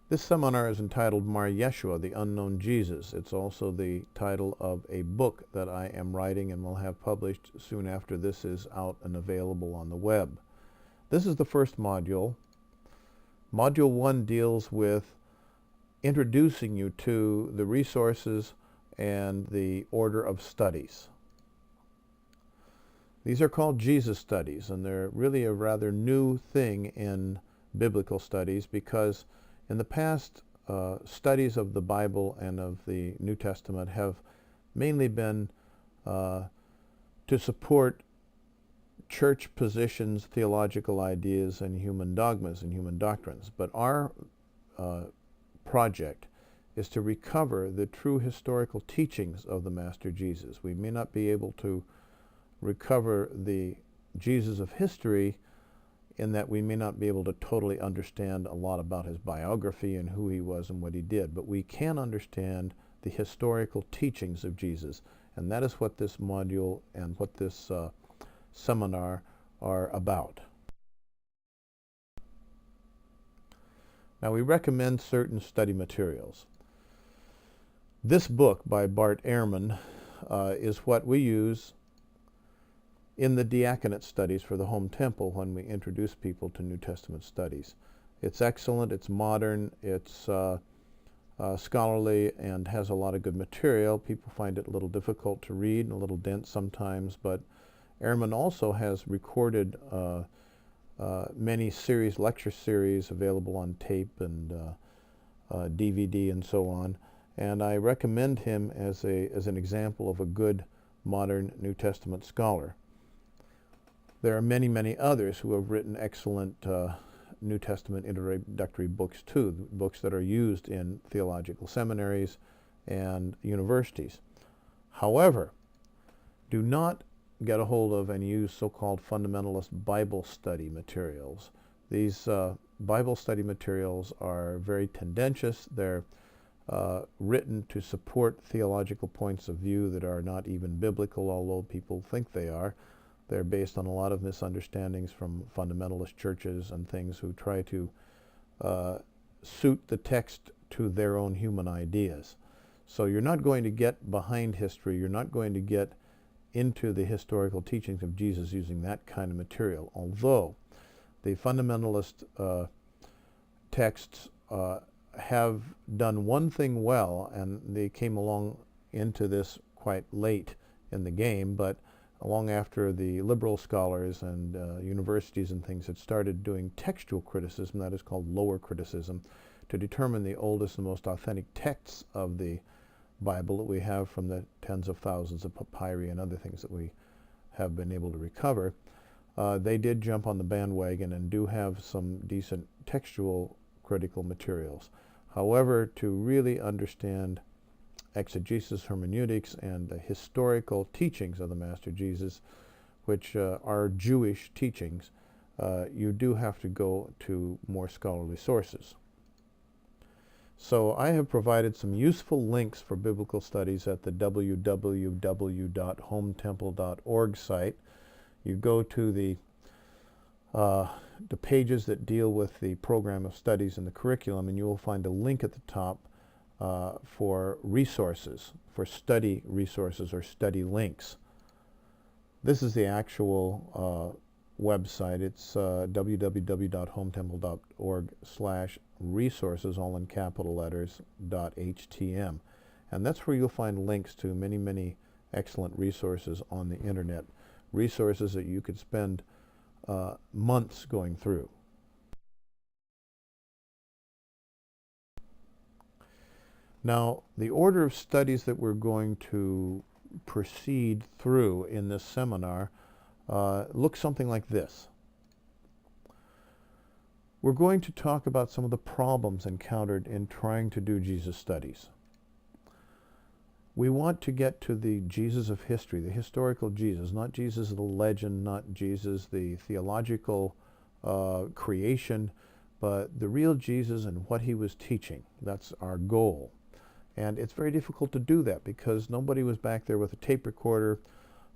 This seminar is entitled Mar Yeshua, the Unknown Jesus. It's also the title of a book that I am writing and will have published soon after this is out and available on the web. This is the first module. Module 1 deals with introducing you to the resources and the order of studies. These are called Jesus studies, and they're really a rather new thing in biblical studies because in the past, studies of the Bible and of the New Testament have mainly been to support church positions, theological ideas, and human dogmas and human doctrines. But our project is to recover the true historical teachings of the Master Jesus. We may not be able to recover the Jesus of history in that we may not be able to totally understand a lot about his biography and who he was and what he did, but we can understand the historical teachings of Jesus, and that is what this module and what this seminar are about. Now, we recommend certain study materials. This book by Bart Ehrman is what we use in the diaconate studies for the home temple when we introduce people to New Testament studies. It's excellent, it's modern, it's scholarly, and has a lot of good material. People find it a little difficult to read and a little dense sometimes, but Ehrman also has recorded many lecture series available on tape and DVD and so on, and I recommend him as an example of a good modern New Testament scholar. There are many, many others who have written excellent New Testament introductory books too, books that are used in theological seminaries and universities. However, do not get a hold of and use so-called fundamentalist Bible study materials. These Bible study materials are very tendentious. They're written to support theological points of view that are not even biblical, although people think they are. They're based on a lot of misunderstandings from fundamentalist churches and things who try to suit the text to their own human ideas. So you're not going to get behind history. You're not going to get into the historical teachings of Jesus using that kind of material, although the fundamentalist texts have done one thing well, and they came along into this quite late in the game, but long after the liberal scholars and universities and things had started doing textual criticism, that is called lower criticism, to determine the oldest and most authentic texts of the Bible that we have from the tens of thousands of papyri and other things that we have been able to recover. They did jump on the bandwagon and do have some decent textual critical materials. However, to really understand exegesis, hermeneutics, and the historical teachings of the Master Jesus, which are Jewish teachings, you do have to go to more scholarly sources. So I have provided some useful links for biblical studies at the www.hometemple.org site. You go to the pages that deal with the program of studies and the curriculum, and you will find a link at the top for resources, for study resources or study links. This is the actual website. It's www.hometemple.org/resources, all in capital letters, .htm. And that's where you'll find links to many, many excellent resources on the internet, resources that you could spend months going through. Now, the order of studies that we're going to proceed through in this seminar looks something like this. We're going to talk about some of the problems encountered in trying to do Jesus studies. We want to get to the Jesus of history, the historical Jesus, not Jesus the legend, not Jesus the theological creation, but the real Jesus and what he was teaching. That's our goal. And it's very difficult to do that because nobody was back there with a tape recorder,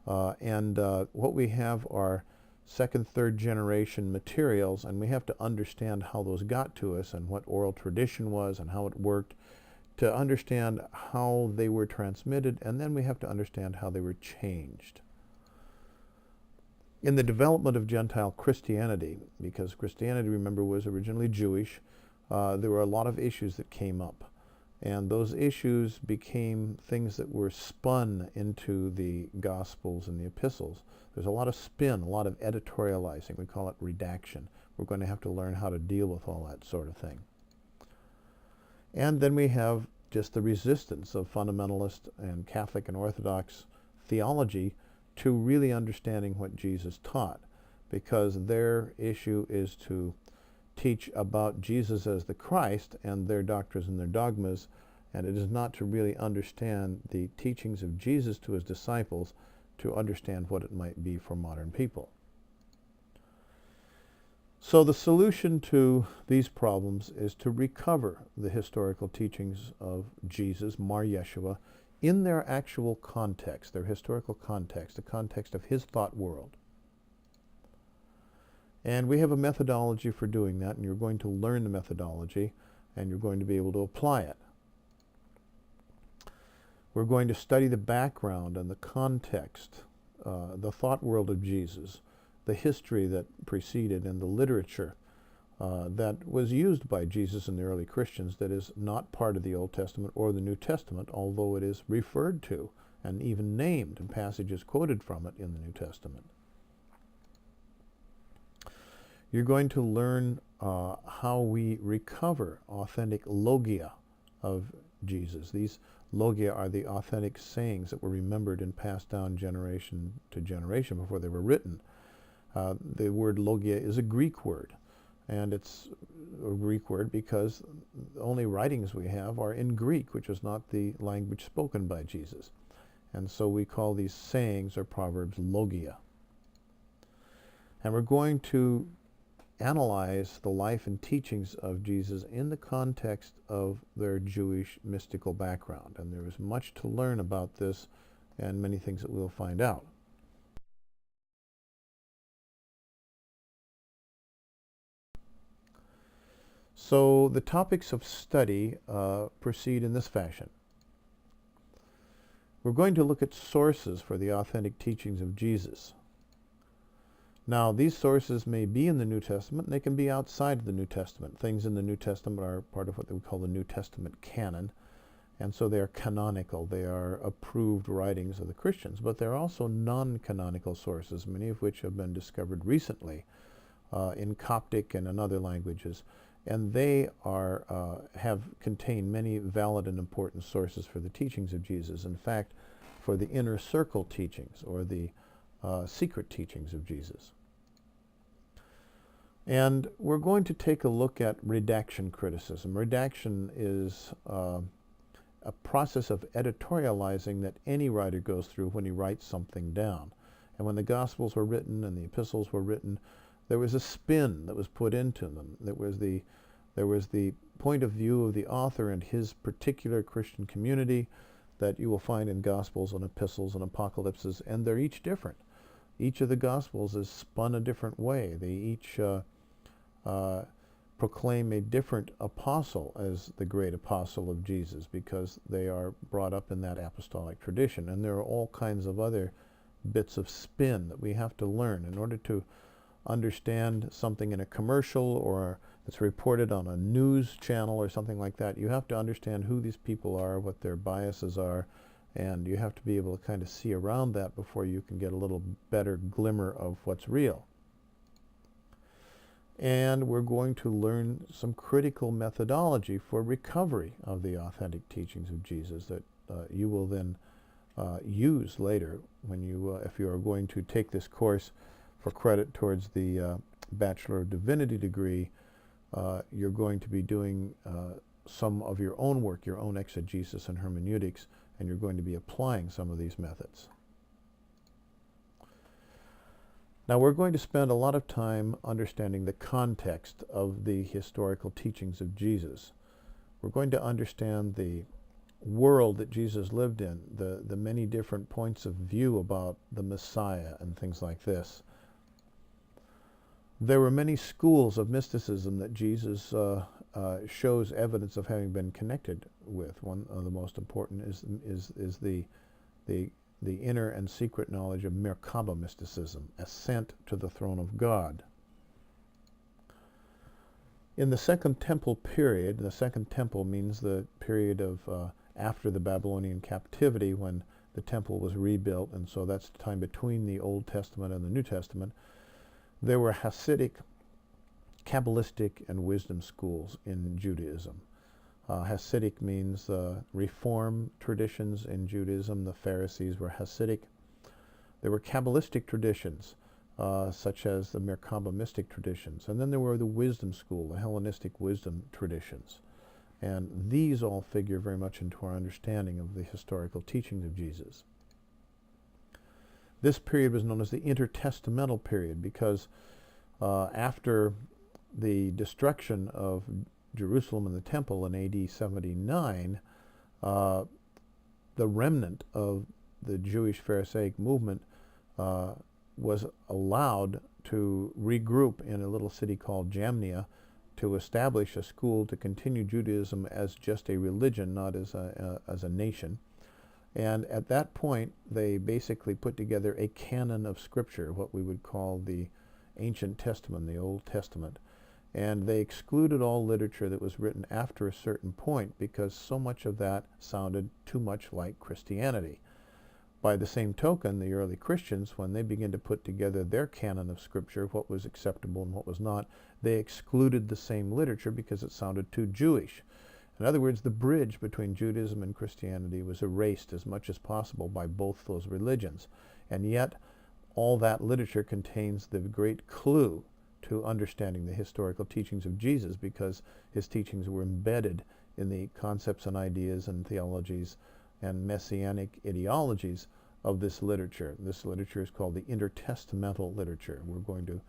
and what we have are second, third generation materials, and we have to understand how those got to us and what oral tradition was and how it worked to understand how they were transmitted, and then we have to understand how they were changed. In the development of Gentile Christianity, because Christianity, remember, was originally Jewish, there were a lot of issues that came up. And those issues became things that were spun into the Gospels and the epistles. There's a lot of spin, a lot of editorializing. We call it redaction. We're going to have to learn how to deal with all that sort of thing. And then we have just the resistance of fundamentalist and Catholic and Orthodox theology to really understanding what Jesus taught, because their issue is to teach about Jesus as the Christ and their doctrines and their dogmas, and it is not to really understand the teachings of Jesus to his disciples to understand what it might be for modern people. So the solution to these problems is to recover the historical teachings of Jesus, Mar Yeshua, in their actual context, their historical context, the context of his thought world. And we have a methodology for doing that, and you're going to learn the methodology, and you're going to be able to apply it. We're going to study the background and the context, the thought world of Jesus, the history that preceded, and the literature that was used by Jesus and the early Christians that is not part of the Old Testament or the New Testament, although it is referred to and even named in passages quoted from it in the New Testament. You're going to learn how we recover authentic logia of Jesus. These logia are the authentic sayings that were remembered and passed down generation to generation before they were written. The word logia is a Greek word, and it's a Greek word because the only writings we have are in Greek, which is not the language spoken by Jesus. And so we call these sayings or proverbs logia. And we're going to analyze the life and teachings of Jesus in the context of their Jewish mystical background. And there is much to learn about this and many things that we'll find out. So the topics of study proceed in this fashion. We're going to look at sources for the authentic teachings of Jesus. Now, these sources may be in the New Testament, and they can be outside of the New Testament. Things in the New Testament are part of what we call the New Testament canon, and so they are canonical. They are approved writings of the Christians, but there are also non-canonical sources, many of which have been discovered recently in Coptic and in other languages, and they have contained many valid and important sources for the teachings of Jesus. In fact, for the inner circle teachings, or the secret teachings of Jesus. And we're going to take a look at redaction criticism. Redaction is a process of editorializing that any writer goes through when he writes something down. And when the Gospels were written and the epistles were written, there was a spin that was put into them. There was the point of view of the author and his particular Christian community that you will find in Gospels and epistles and apocalypses, and they're each different. Each of the Gospels is spun a different way. They each proclaim a different apostle as the great apostle of Jesus, because they are brought up in that apostolic tradition. And there are all kinds of other bits of spin that we have to learn in order to understand something in a commercial or that's reported on a news channel or something like that. You have to understand who these people are, what their biases are, and you have to be able to kind of see around that before you can get a little better glimmer of what's real. And we're going to learn some critical methodology for recovery of the authentic teachings of Jesus that you will then use later when you, if you are going to take this course for credit towards the Bachelor of Divinity degree. You're going to be doing some of your own work, your own exegesis and hermeneutics, and you're going to be applying some of these methods. Now, we're going to spend a lot of time understanding the context of the historical teachings of Jesus. We're going to understand the world that Jesus lived in, the many different points of view about the Messiah and things like this. There were many schools of mysticism that Jesus shows evidence of having been connected with. One of the most important is the inner and secret knowledge of Merkaba mysticism, ascent to the throne of God. In the Second Temple period, the Second Temple means the period of after the Babylonian captivity, when the temple was rebuilt, and so that's the time between the Old Testament and the New Testament. There were Hasidic, Kabbalistic, and wisdom schools in Judaism. Hasidic means Reform traditions in Judaism. The Pharisees were Hasidic. There were Kabbalistic traditions, such as the Merkaba mystic traditions. And then there were the wisdom school, the Hellenistic wisdom traditions. And these all figure very much into our understanding of the historical teachings of Jesus. This period was known as the intertestamental period because after the destruction of Jerusalem and the temple in AD 79, the remnant of the Jewish Pharisaic movement was allowed to regroup in a little city called Jamnia to establish a school to continue Judaism as just a religion, not as a nation. And at that point, they basically put together a canon of Scripture, what we would call the Ancient Testament, the Old Testament. And they excluded all literature that was written after a certain point because so much of that sounded too much like Christianity. By the same token, the early Christians, when they began to put together their canon of Scripture, what was acceptable and what was not, they excluded the same literature because it sounded too Jewish. In other words, the bridge between Judaism and Christianity was erased as much as possible by both those religions. And yet, all that literature contains the great clue to understanding the historical teachings of Jesus, because his teachings were embedded in the concepts and ideas and theologies and messianic ideologies of this literature. This literature is called the intertestamental literature. We're going to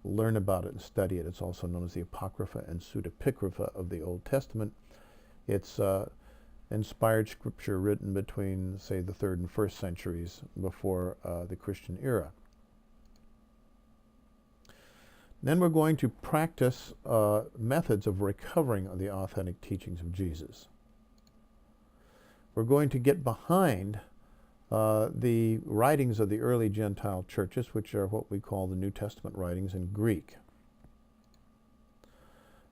learn about it and study it. It's also known as the Apocrypha and Pseudepigrapha of the Old Testament. It's inspired scripture written between, say, the 3rd and 1st centuries before the Christian era. Then we're going to practice methods of recovering the authentic teachings of Jesus. We're going to get behind the writings of the early Gentile churches, which are what we call the New Testament writings in Greek.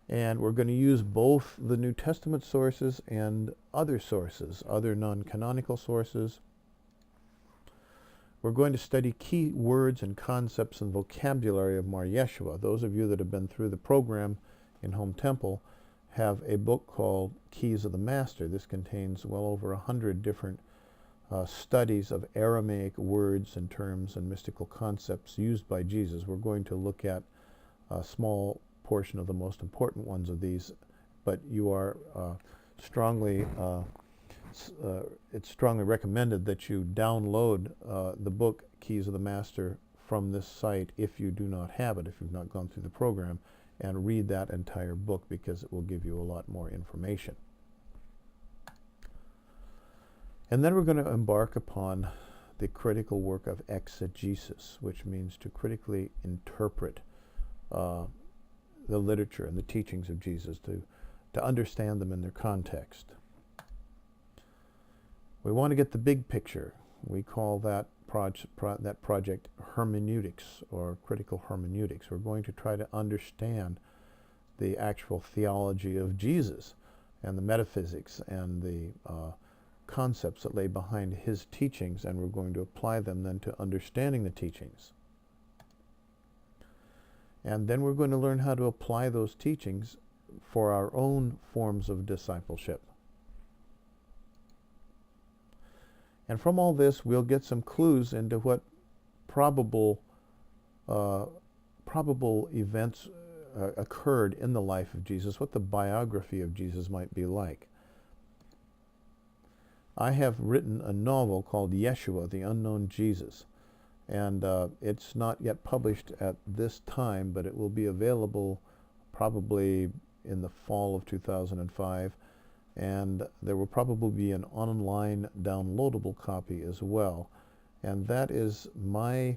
And we're going to use both the New Testament sources and other sources, other non-canonical sources. We're going to study key words and concepts and vocabulary of Mar Yeshua. Those of you that have been through the program in Home Temple have a book called Keizer the Master. This contains well over 100 different studies of Aramaic words and terms and mystical concepts used by Jesus. We're going to look at a small portion of the most important ones of these, but you are it's strongly recommended that you download the book Keizer the Master from this site if you do not have it, if you've not gone through the program, and read that entire book because it will give you a lot more information. And then we're going to embark upon the critical work of exegesis, which means to critically interpret the literature and the teachings of Jesus, to understand them in their context. We want to get the big picture. We call that project hermeneutics, or critical hermeneutics. We're going to try to understand the actual theology of Jesus and the metaphysics and the concepts that lay behind his teachings, and we're going to apply them then to understanding the teachings. And then we're going to learn how to apply those teachings for our own forms of discipleship. And from all this, we'll get some clues into what probable events occurred in the life of Jesus, what the biography of Jesus might be like. I have written a novel called Yeshua, the Unknown Jesus, and it's not yet published at this time, but it will be available probably in the fall of 2005, and there will probably be an online downloadable copy as well. And that is my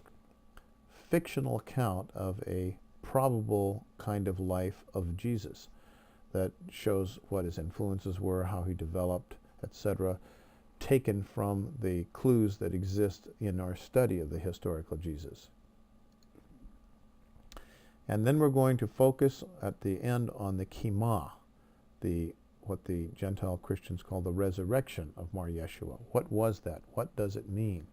fictional account of a probable kind of life of Jesus that shows what his influences were, how he developed, etc., taken from the clues that exist in our study of the historical Jesus. And then we're going to focus at the end on the Kima, what the Gentile Christians call the resurrection of Mar Yeshua. What was that? What does it mean?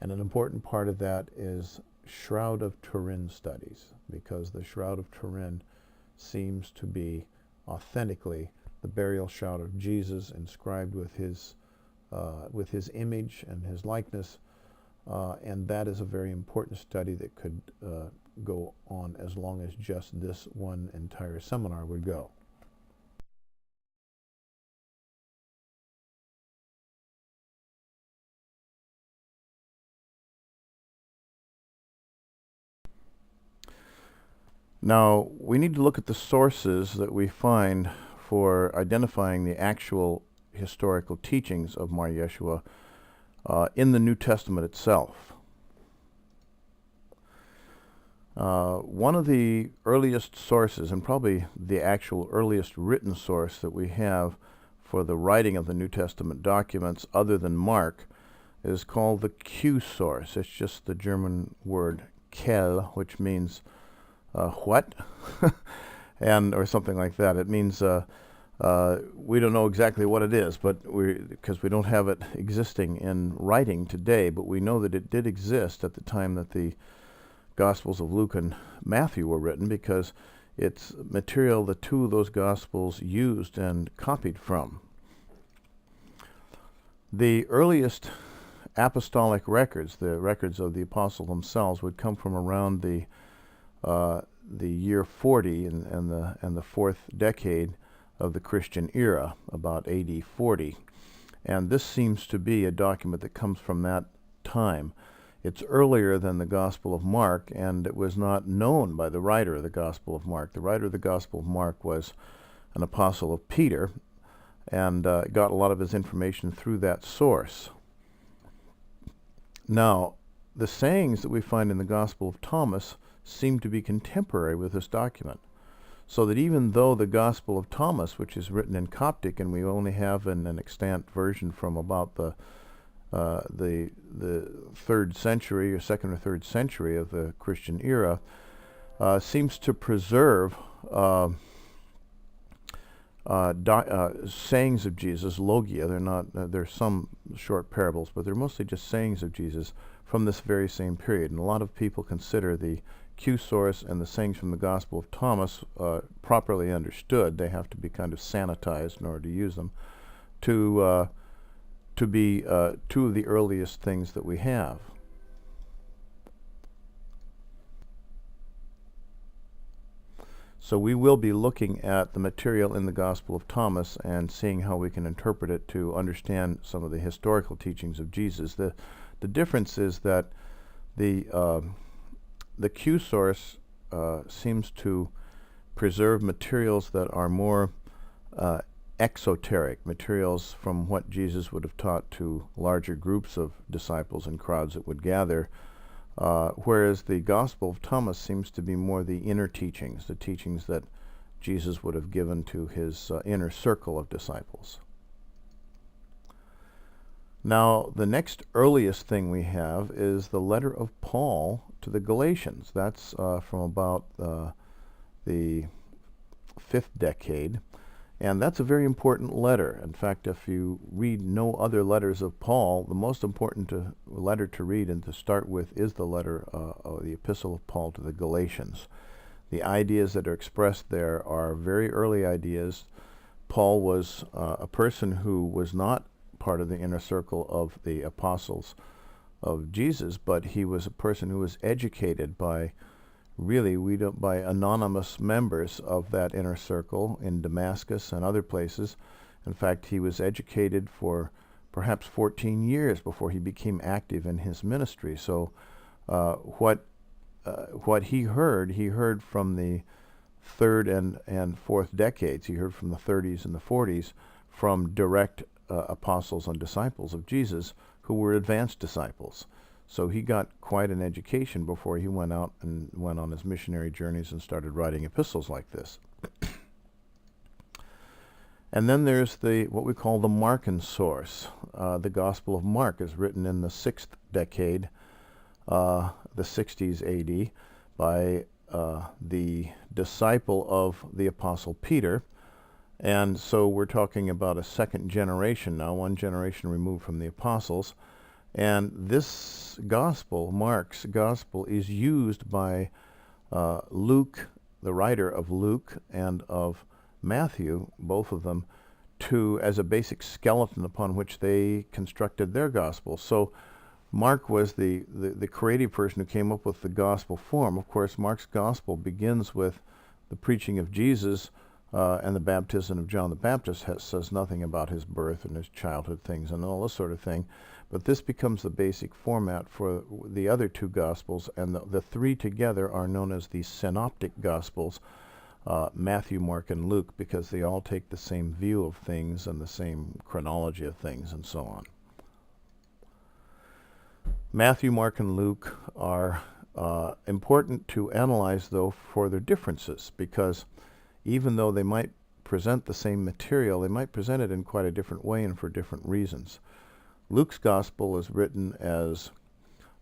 And an important part of that is Shroud of Turin studies, because the Shroud of Turin seems to be authentically the burial shroud of Jesus, inscribed with his image and his likeness, and that is a very important study that could go on as long as just this one entire seminar would go. Now, we need to look at the sources that we find for identifying the actual historical teachings of Mar Yeshua in the New Testament itself. One of the earliest sources, and probably the actual earliest written source that we have for the writing of the New Testament documents other than Mark, is called the Q source. It's just the German word Quelle, which means what? and or something like that. It means we don't know exactly what it is, but because we don't have it existing in writing today, but we know that it did exist at the time that the Gospels of Luke and Matthew were written, because it's material the two of those Gospels used and copied from. The earliest apostolic records, the records of the apostles themselves, would come from around the year 40 and the fourth decade of the Christian era, about AD 40. And this seems to be a document that comes from that time. It's earlier than the Gospel of Mark, and it was not known by the writer of the Gospel of Mark. The writer of the Gospel of Mark was an apostle of Peter, and got a lot of his information through that source. Now, the sayings that we find in the Gospel of Thomas seem to be contemporary with this document, so that even though the Gospel of Thomas, which is written in Coptic, and we only have an extant version from about the 3rd century or 2nd or 3rd century of the Christian era, seems to preserve sayings of Jesus, logia. They're not. There's some short parables, but they're mostly just sayings of Jesus from this very same period. And a lot of people consider the Q source and the sayings from the Gospel of Thomas properly understood. They have to be kind of sanitized in order to use them, to be two of the earliest things that we have. So we will be looking at the material in the Gospel of Thomas and seeing how we can interpret it to understand some of the historical teachings of Jesus. The difference is that the Q source seems to preserve materials that are more exoteric, materials from what Jesus would have taught to larger groups of disciples and crowds that would gather, whereas the Gospel of Thomas seems to be more the inner teachings, the teachings that Jesus would have given to his inner circle of disciples. Now, the next earliest thing we have is the letter of Paul to the Galatians. That's from about the 5th decade. And that's a very important letter. In fact, if you read no other letters of Paul, the most important letter to read and to start with is the letter, the Epistle of Paul to the Galatians. The ideas that are expressed there are very early ideas. Paul was a person who was not part of the inner circle of the apostles of Jesus, but he was a person who was educated by by anonymous members of that inner circle in Damascus and other places. In fact, he was educated for perhaps 14 years before he became active in his ministry. So what he heard from the 3rd and 4th decades. He heard from the 30s and the 40s from direct apostles and disciples of Jesus who were advanced disciples. So he got quite an education before he went out and went on his missionary journeys and started writing epistles like this. And then there's what we call the Markan source. The Gospel of Mark is written in the 6th decade, the 60s AD, by the disciple of the Apostle Peter. And so we're talking about a second generation now, one generation removed from the apostles. And this gospel, Mark's gospel, is used by Luke, the writer of Luke and of Matthew, both of them, as a basic skeleton upon which they constructed their gospel. So Mark was the creative person who came up with the gospel form. Of course, Mark's gospel begins with the preaching of Jesus and the baptism of John the Baptist. Says nothing about his birth and his childhood things and all this sort of thing. But this becomes the basic format for the other two gospels, and the three together are known as the synoptic gospels, Matthew, Mark, and Luke, because they all take the same view of things and the same chronology of things and so on. Matthew, Mark, and Luke are important to analyze, though, for their differences, because even though they might present the same material, they might present it in quite a different way and for different reasons. Luke's gospel is written as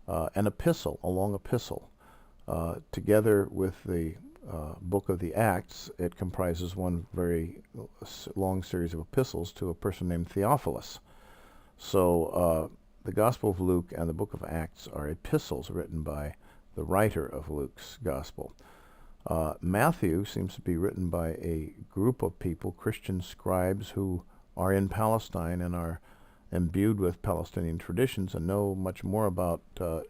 an epistle, a long epistle. Together with the book of the Acts, it comprises one very long series of epistles to a person named Theophilus. So the Gospel of Luke and the book of Acts are epistles written by the writer of Luke's gospel. Matthew seems to be written by a group of people, Christian scribes, who are in Palestine and are imbued with Palestinian traditions and know much more about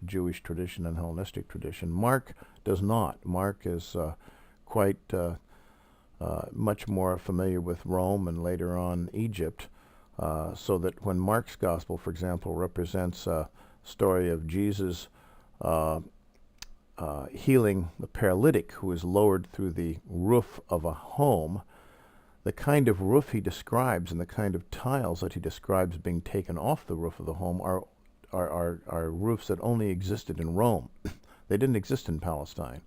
Jewish tradition and Hellenistic tradition. Mark does not. Mark is quite much more familiar with Rome and later on Egypt, so that when Mark's gospel, for example, represents a story of Jesus healing the paralytic who is lowered through the roof of a home, the kind of roof he describes and the kind of tiles that he describes being taken off the roof of the home are roofs that only existed in Rome. They didn't exist in Palestine.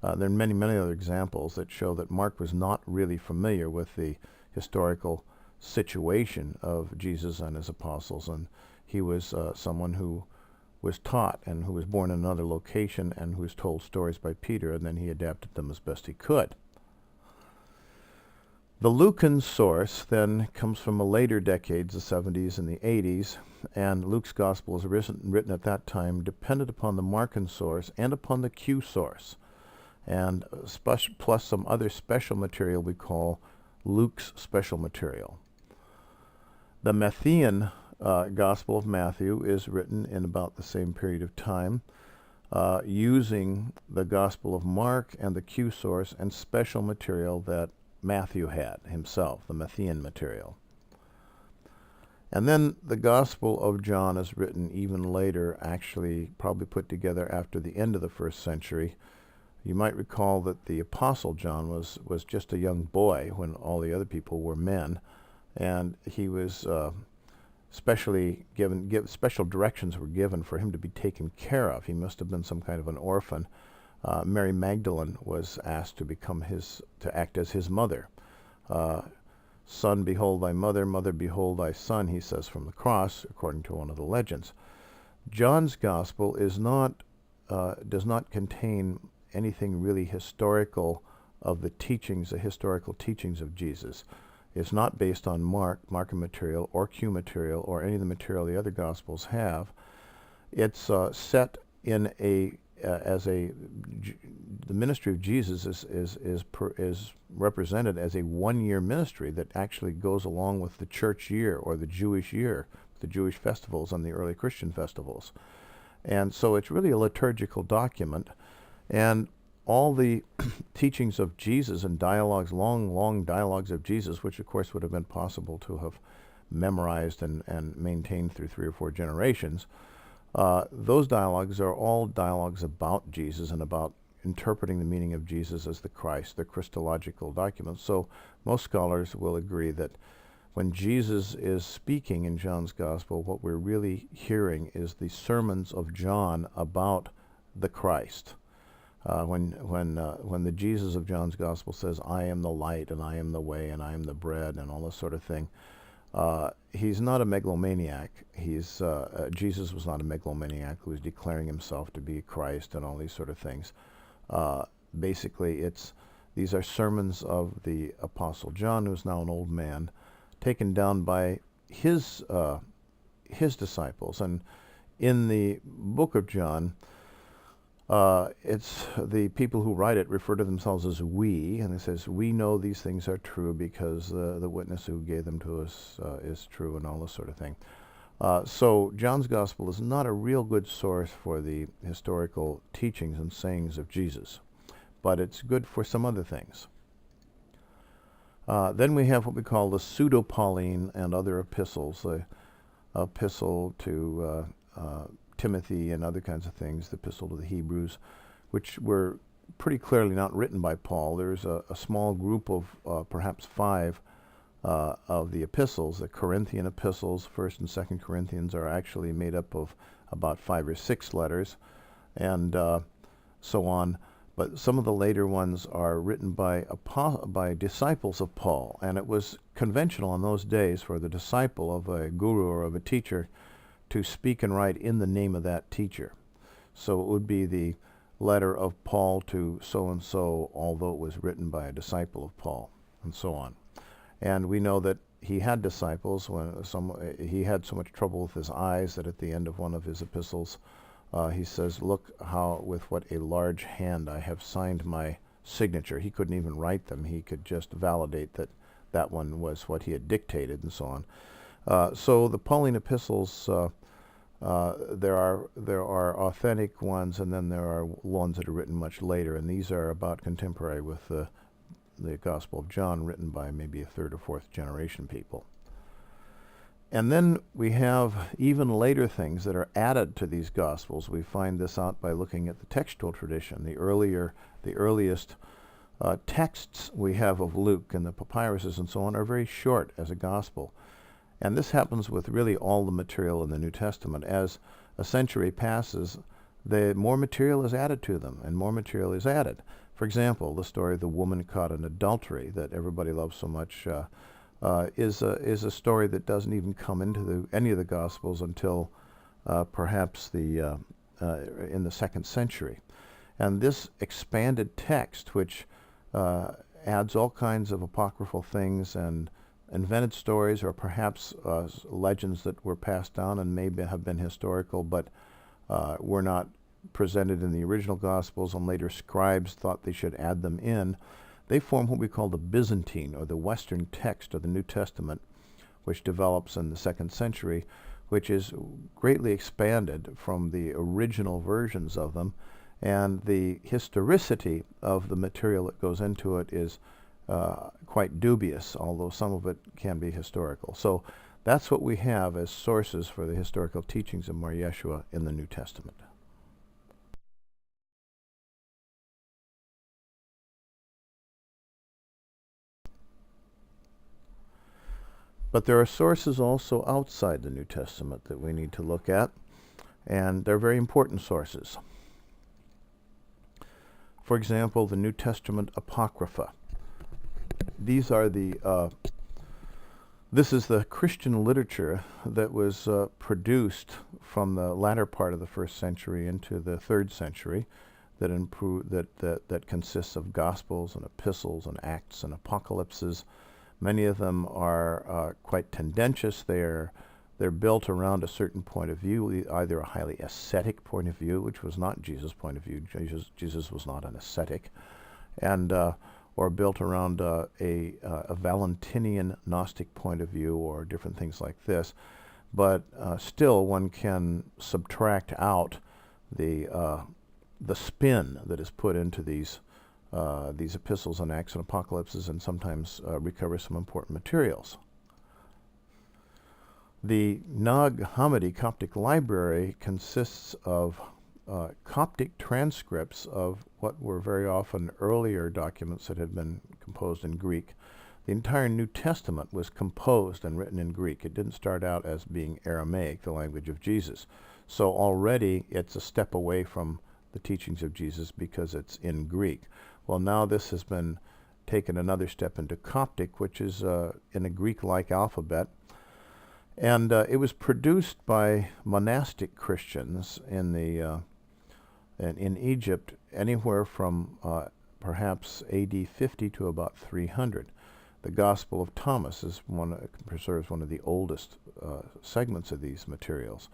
There are many, many other examples that show that Mark was not really familiar with the historical situation of Jesus and his apostles, and he was someone who was taught and who was born in another location and who was told stories by Peter, and then he adapted them as best he could. The Lucan source then comes from the later decades, the 70s and the 80s, and Luke's gospel is written at that time dependent upon the Markan source and upon the Q source, and plus some other special material we call Luke's special material. The Matthean Gospel of Matthew is written in about the same period of time, using the Gospel of Mark and the Q source and special material that Matthew had himself, the Matthean material. And then the Gospel of John is written even later, actually probably put together after the end of the 1st century. You might recall that the Apostle John was just a young boy when all the other people were men, and he was special directions were given for him to be taken care of. He must have been some kind of an orphan. Mary Magdalene was asked to act as his mother. Son, behold thy mother, mother, behold thy son, he says from the cross, according to one of the legends. John's gospel does not contain anything really historical of the historical teachings of Jesus. It's not based on Markan material, or Q material, or any of the material the other Gospels have. It's set in the ministry of Jesus is represented as a one-year ministry that actually goes along with the church year or the Jewish year, the Jewish festivals and the early Christian festivals. And so it's really a liturgical document, and all the teachings of Jesus and dialogues, long dialogues of Jesus, which of course would have been possible to have memorized and maintained through 3 or 4 generations, those dialogues are all dialogues about Jesus and about interpreting the meaning of Jesus as the Christ, the Christological documents. So most scholars will agree that when Jesus is speaking in John's Gospel, what we're really hearing is the sermons of John about the Christ. When the Jesus of John's Gospel says, "I am the light, and I am the way, and I am the bread," and all this sort of thing, he's not a megalomaniac. Jesus was not a megalomaniac who was declaring himself to be Christ and all these sort of things. Basically, these are sermons of the Apostle John, who is now an old man, taken down by his disciples. And in the book of John, it's the people who write it refer to themselves as we, and it says, "We know these things are true because the witness who gave them to us is true," and all this sort of thing. So John's Gospel is not a real good source for the historical teachings and sayings of Jesus, but it's good for some other things. Then we have what we call the Pseudo-Pauline and other epistles, the epistle to Timothy and other kinds of things, the epistle to the Hebrews, which were pretty clearly not written by Paul. There's a small group of perhaps 5 of the epistles. The Corinthian epistles, 1st and 2nd Corinthians, are actually made up of about 5 or 6 letters, and so on. But some of the later ones are written by disciples of Paul, and it was conventional in those days for the disciple of a guru or of a teacher to speak and write in the name of that teacher. So it would be the letter of Paul to so-and-so, although it was written by a disciple of Paul, and so on. And we know that he had disciples. He had so much trouble with his eyes that at the end of one of his epistles, he says, "Look with what a large hand I have signed my signature." He couldn't even write them. He could just validate that that one was what he had dictated, and so on. So the Pauline epistles, there are authentic ones, and then there are ones that are written much later, and these are about contemporary with the Gospel of John, written by maybe a 3rd or 4th generation people. And then we have even later things that are added to these Gospels. We find this out by looking at the textual tradition. The earliest texts we have of Luke and the papyruses and so on are very short as a Gospel. And this happens with really all the material in the New Testament. As a century passes, the more material is added to them, and more material is added. For example, the story of the woman caught in adultery that everybody loves so much is a story that doesn't even come into any of the Gospels until perhaps in the 2nd century. And this expanded text, which adds all kinds of apocryphal things and invented stories, or perhaps legends that were passed down and maybe have been historical, but were not presented in the original Gospels, and later scribes thought they should add them in. They form what we call the Byzantine, or the Western text of the New Testament, which develops in the 2nd century, which is greatly expanded from the original versions of them, and the historicity of the material that goes into it is quite dubious, although some of it can be historical. So that's what we have as sources for the historical teachings of Mar Yeshua in the New Testament. But there are sources also outside the New Testament that we need to look at, and they're very important sources. For example, the New Testament Apocrypha. These are this is the Christian literature that was produced from the latter part of the 1st century into the 3rd century, that consists of Gospels and epistles and Acts and Apocalypses. Many of them are quite tendentious. They're built around a certain point of view, either a highly ascetic point of view, which was not Jesus' point of view. Jesus was not an ascetic, and or built around a Valentinian Gnostic point of view, or different things like this. But still, one can subtract out the spin that is put into these epistles and Acts and Apocalypses, and sometimes recover some important materials. The Nag Hammadi Coptic Library consists of Coptic transcripts of what were very often earlier documents that had been composed in Greek. the entire New Testament was composed and written in Greek. It didn't start out as being Aramaic, the language of Jesus. So already it's a step away from the teachings of Jesus because it's in Greek. Well, now this has been taken another step into Coptic, which is in a Greek-like alphabet. And it was produced by monastic Christians in Egypt, anywhere from perhaps AD 50 to about 300. The Gospel of Thomas is preserves one of the oldest segments of these materials.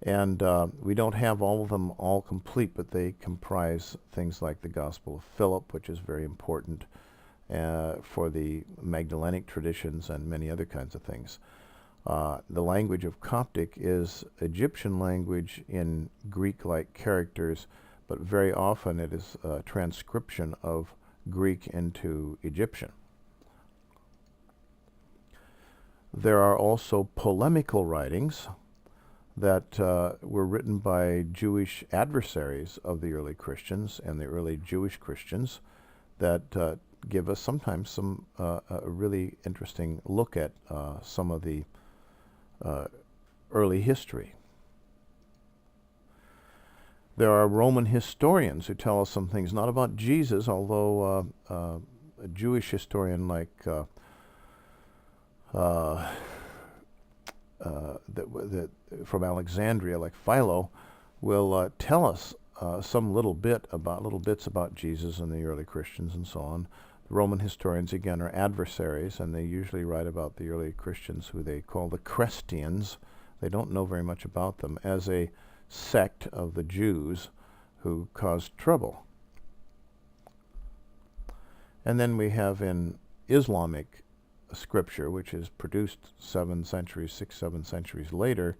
And we don't have all of them all complete, but they comprise things like the Gospel of Philip, which is very important for the Magdalenic traditions and many other kinds of things. The language of Coptic is Egyptian language in Greek-like characters, but very often it is a transcription of Greek into Egyptian. There are also polemical writings that were written by Jewish adversaries of the early Christians and the early Jewish Christians that give us sometimes a really interesting look at some of the early history. There are Roman historians who tell us some things, not about Jesus, although a Jewish historian like from Alexandria, like Philo, will tell us some little bits about Jesus and the early Christians and so on. The Roman historians, again, are adversaries, and they usually write about the early Christians, who they call the Christians. They don't know very much about them, as a sect of the Jews who caused trouble. And then we have in Islamic scripture, which is produced 6, 7 centuries later,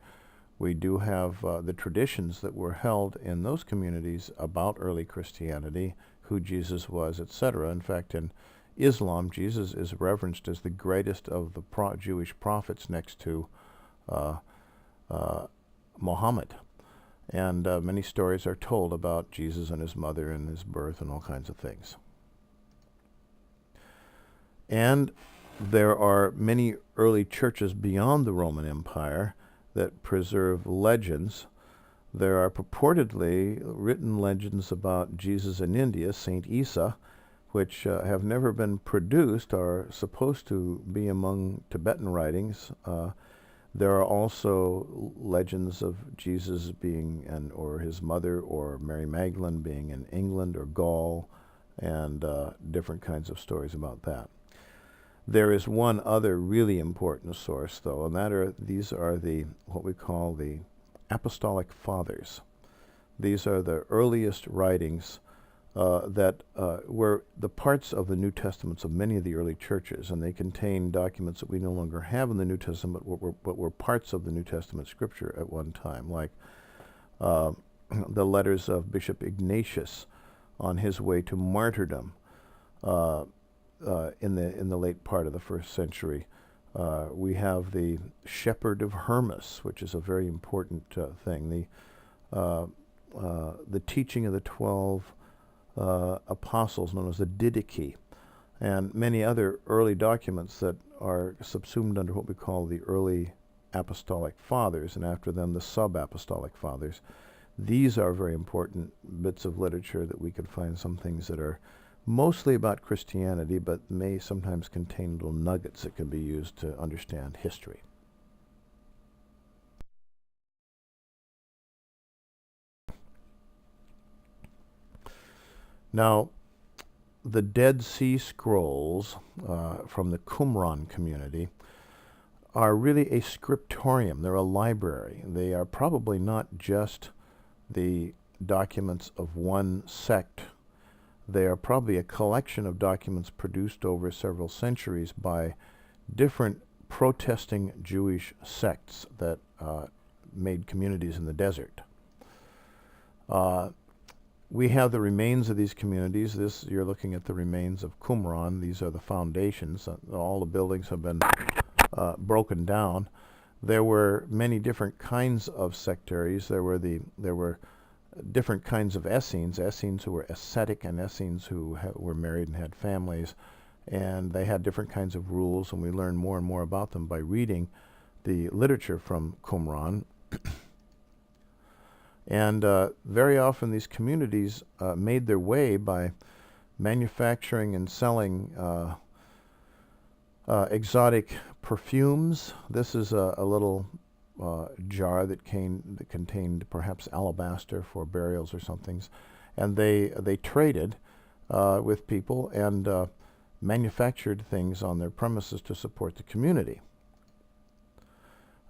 we do have the traditions that were held in those communities about early Christianity, who Jesus was, etc. In fact, in Islam, Jesus is reverenced as the greatest of the Jewish prophets next to Muhammad. And many stories are told about Jesus and his mother and his birth and all kinds of things. And there are many early churches beyond the Roman Empire that preserve legends. There are purportedly written legends about Jesus in India, Saint Isa, which have never been produced, are supposed to be among Tibetan writings. There are also legends of Jesus being, or his mother, or Mary Magdalene being in England or Gaul, and different kinds of stories about that. There is one other really important source, though, and these are what we call the Apostolic Fathers. These are the earliest writings that were the parts of the New Testaments of many of the early churches, and they contain documents that we no longer have in the New Testament, but were parts of the New Testament scripture at one time, like the letters of Bishop Ignatius on his way to martyrdom in the late part of the 1st century. We have the Shepherd of Hermas, which is a very important thing. The teaching of the 12 apostles, known as the Didache, and many other early documents that are subsumed under what we call the early apostolic fathers, and after them the sub-apostolic fathers. These are very important bits of literature that we can find some things that are mostly about Christianity, but may sometimes contain little nuggets that can be used to understand history. Now, the Dead Sea Scrolls from the Qumran community are really a scriptorium. They're a library. They are probably not just the documents of one sect. They are probably a collection of documents produced over several centuries by different protesting Jewish sects that made communities in the desert. We have the remains of these communities. You're looking at the remains of Qumran. These are the foundations. All the buildings have been broken down. There were many different kinds of sectaries. There were different kinds of Essenes who were ascetic, and Essenes who were married and had families. and they had different kinds of rules, and we learn more and more about them by reading the literature from Qumran. And very often these communities made their way by manufacturing and selling exotic perfumes. This is a little jar that contained perhaps alabaster for burials or something, and they traded with people and manufactured things on their premises to support the community.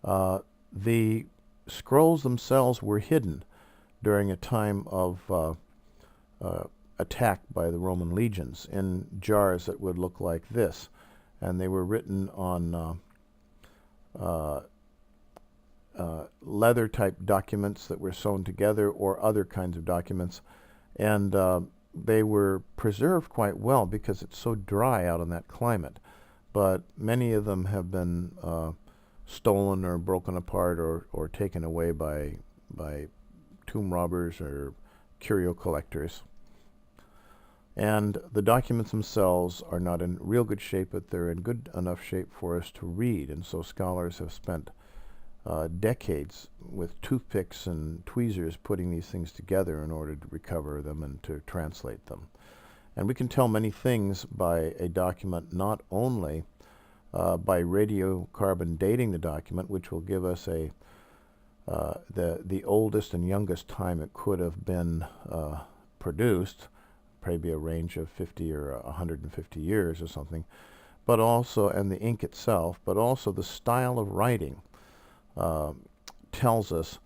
The scrolls themselves were hidden during a time of attack by the Roman legions in jars that would look like this, and they were written on leather type documents that were sewn together, or other kinds of documents, and they were preserved quite well because it's so dry out in that climate. But many of them have been stolen or broken apart or taken away by tomb robbers or curio collectors. And the documents themselves are not in real good shape, but they're in good enough shape for us to read. And so scholars have spent decades with toothpicks and tweezers putting these things together in order to recover them and to translate them. And we can tell many things by a document, not only by radiocarbon dating the document, which will give us the oldest and youngest time it could have been produced, probably a range of 50 or 150 years or something, but also, and the ink itself, but also the style of writing tells us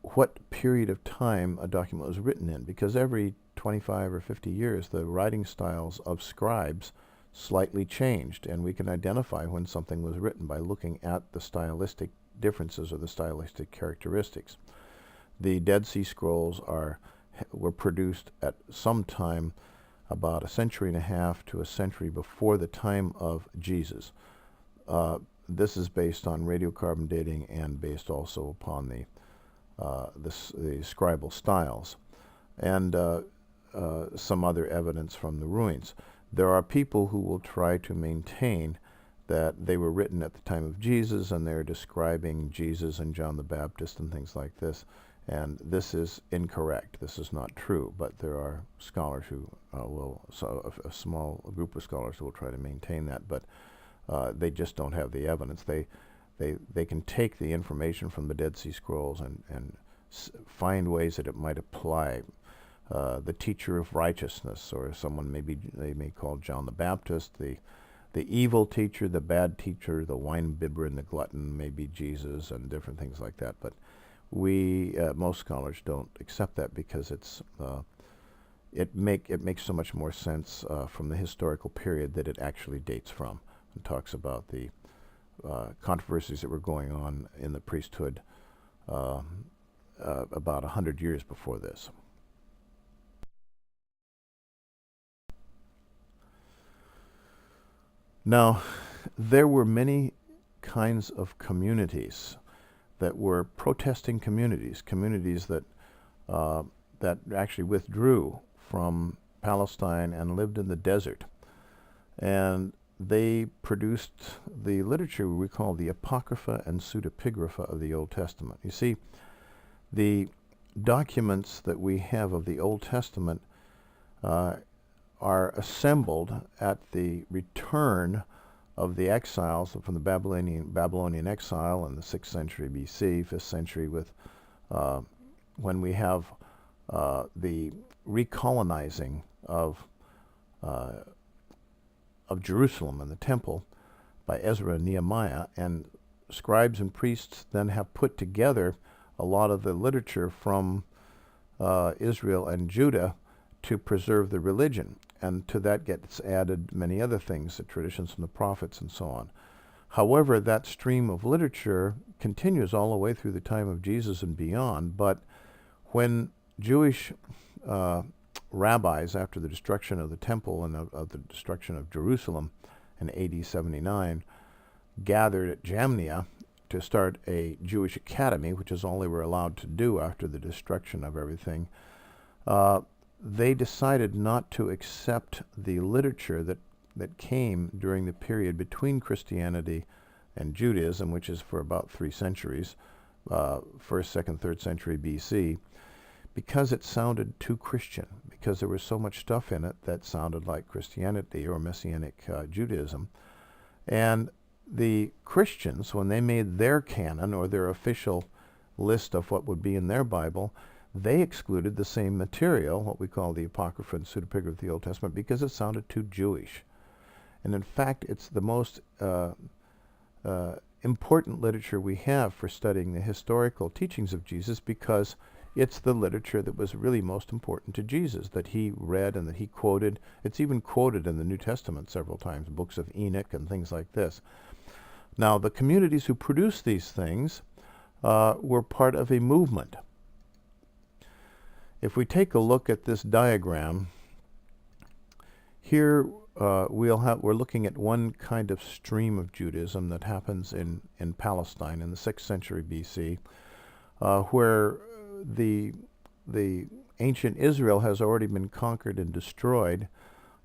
what period of time a document was written in, because every 25 or 50 years the writing styles of scribes slightly changed, and we can identify when something was written by looking at the stylistic differences or the stylistic characteristics. The Dead Sea Scrolls were produced at some time about 1.5 centuries to a century before the time of Jesus. This is based on radiocarbon dating and based also upon the scribal styles and some other evidence from the ruins. There are people who will try to maintain that they were written at the time of Jesus, and they're describing Jesus and John the Baptist and things like this. And this is incorrect. This is not true. But there are scholars who a small group of scholars who will try to maintain that. But they just don't have the evidence. They can take the information from the Dead Sea Scrolls and find ways that it might apply. The teacher of righteousness, or someone they may call John the Baptist, the evil teacher, the bad teacher, the wine bibber and the glutton may be Jesus, and different things like that. But most scholars don't accept that because it makes so much more sense from the historical period that it actually dates from, and talks about the controversies that were going on in the priesthood about 100 years before this. Now, there were many kinds of communities that were protesting communities that actually withdrew from Palestine and lived in the desert. And they produced the literature we call the Apocrypha and Pseudepigrapha of the Old Testament. You see, the documents that we have of the Old Testament are assembled at the return of the exiles from the Babylonian exile in the 6th century BC, 5th century, when we have the recolonizing of Jerusalem and the temple by Ezra and Nehemiah, and scribes and priests then have put together a lot of the literature from Israel and Judah to preserve the religion. And to that gets added many other things, the traditions from the prophets and so on. However, that stream of literature continues all the way through the time of Jesus and beyond. But when Jewish rabbis, after the destruction of the temple and of the destruction of Jerusalem in AD 79, gathered at Jamnia to start a Jewish academy, which is all they were allowed to do after the destruction of everything, they decided not to accept the literature that came during the period between Christianity and Judaism, which is for about 3 centuries, 1st, 2nd, 3rd century BC, because it sounded too Christian, because there was so much stuff in it that sounded like Christianity or Messianic Judaism. And the Christians, when they made their canon or their official list of what would be in their Bible, they excluded the same material, what we call the Apocrypha and Pseudepigrapha of the Old Testament, because it sounded too Jewish. And in fact, it's the most important literature we have for studying the historical teachings of Jesus, because it's the literature that was really most important to Jesus, that he read and that he quoted. It's even quoted in the New Testament several times, books of Enoch and things like this. Now, the communities who produced these things were part of a movement. If we take a look at this diagram, here we're looking at one kind of stream of Judaism that happens in Palestine in the 6th century BC, where the ancient Israel has already been conquered and destroyed,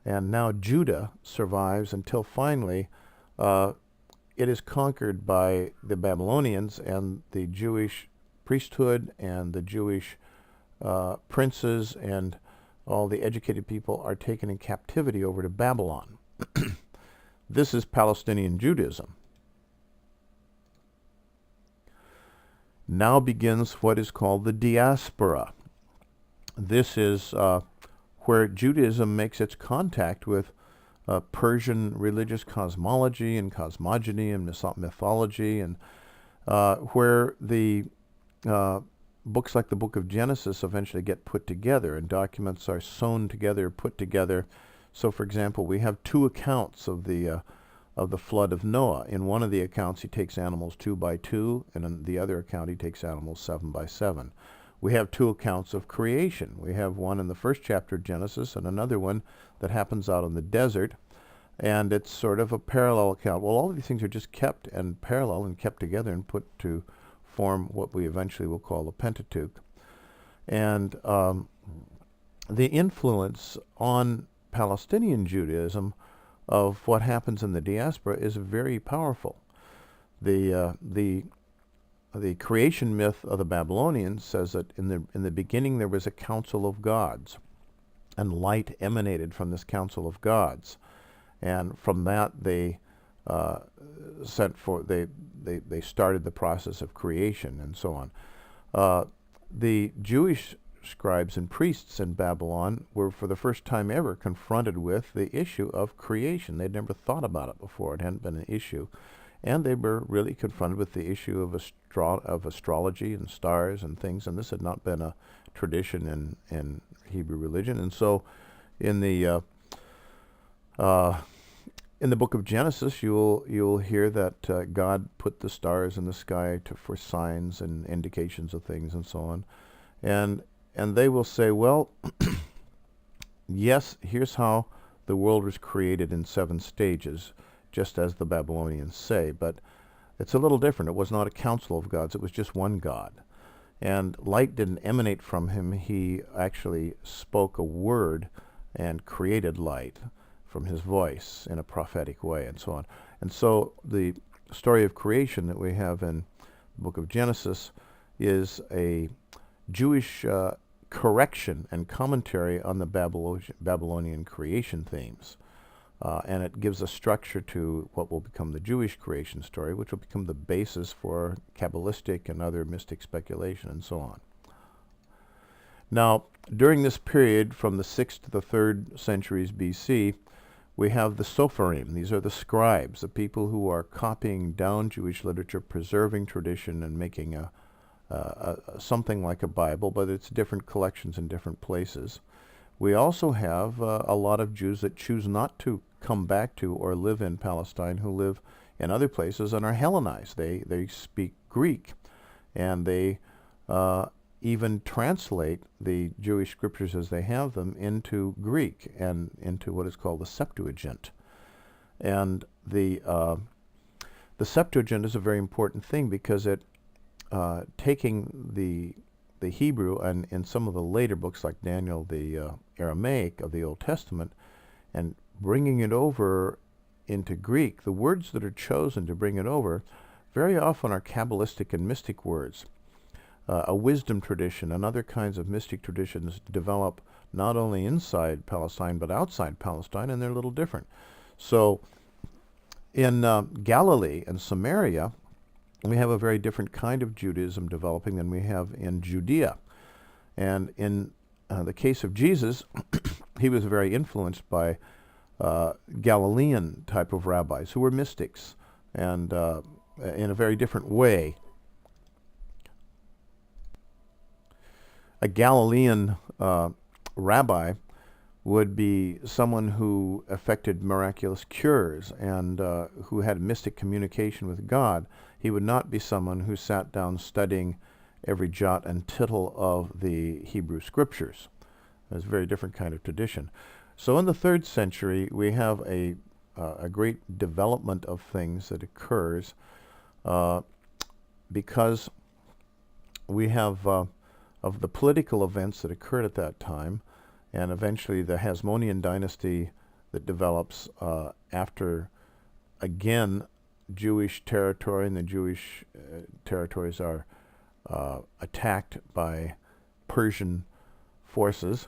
and now Judah survives until finally it is conquered by the Babylonians, and the Jewish priesthood and the Jewish princes and all the educated people are taken in captivity over to Babylon. This is Palestinian Judaism. Now begins what is called the diaspora. This is where Judaism makes its contact with Persian religious cosmology and cosmogony and mythology, and where the books like the book of Genesis eventually get put together, and documents are sewn together, put together. So, for example, we have 2 accounts of the flood of Noah. In one of the accounts, he takes animals 2 by 2, and in the other account, he takes animals 7 by 7. We have 2 accounts of creation. We have one in the 1st chapter of Genesis and another one that happens out in the desert, and it's sort of a parallel account. Well, all of these things are just kept and parallel and kept together and put to form what we eventually will call the Pentateuch. And the influence on Palestinian Judaism of what happens in the diaspora is very powerful. The creation myth of the Babylonians says that in the beginning there was a council of gods, and light emanated from this council of gods, and from that they they started the process of creation and so on. The Jewish scribes and priests in Babylon were for the first time ever confronted with the issue of creation. They'd never thought about it before. It hadn't been an issue. And they were really confronted with the issue of astrology and stars and things, and this had not been a tradition in Hebrew religion. And so in the book of Genesis, you'll hear that God put the stars in the sky for signs and indications of things and so on. And they will say, well, yes, here's how the world was created in 7 stages, just as the Babylonians say, but it's a little different. It was not a council of gods, it was just one God. And light didn't emanate from him. He actually spoke a word and created light from his voice in a prophetic way, and so on. And so the story of creation that we have in the book of Genesis is a Jewish correction and commentary on the Babylonian creation themes. And it gives a structure to what will become the Jewish creation story, which will become the basis for Kabbalistic and other mystic speculation and so on. Now, during this period from the 6th to the 3rd centuries BC, we have the Sopharim. These are the scribes, the people who are copying down Jewish literature, preserving tradition, and making something like a Bible, but it's different collections in different places. We also have a lot of Jews that choose not to come back to or live in Palestine, who live in other places and are Hellenized. They speak Greek, and they even translate the Jewish scriptures as they have them into Greek and into what is called the Septuagint. And the Septuagint is a very important thing because it taking the the Hebrew, and in some of the later books like Daniel, the Aramaic of the Old Testament, and bringing it over into Greek, the words that are chosen to bring it over very often are Kabbalistic and mystic words. A wisdom tradition and other kinds of mystic traditions develop not only inside Palestine but outside Palestine, and they're a little different. So in Galilee and Samaria, we have a very different kind of Judaism developing than we have in Judea. And in the case of Jesus, he was very influenced by Galilean type of rabbis who were mystics, and in a very different way. A Galilean rabbi would be someone who effected miraculous cures and who had mystic communication with God. He would not be someone who sat down studying every jot and tittle of the Hebrew scriptures. It's a very different kind of tradition. So in the 3rd century, we have a great development of things that occurs because we have of the political events that occurred at that time, and eventually the Hasmonean dynasty that develops after, again, Jewish territory, and the Jewish territories are attacked by Persian forces,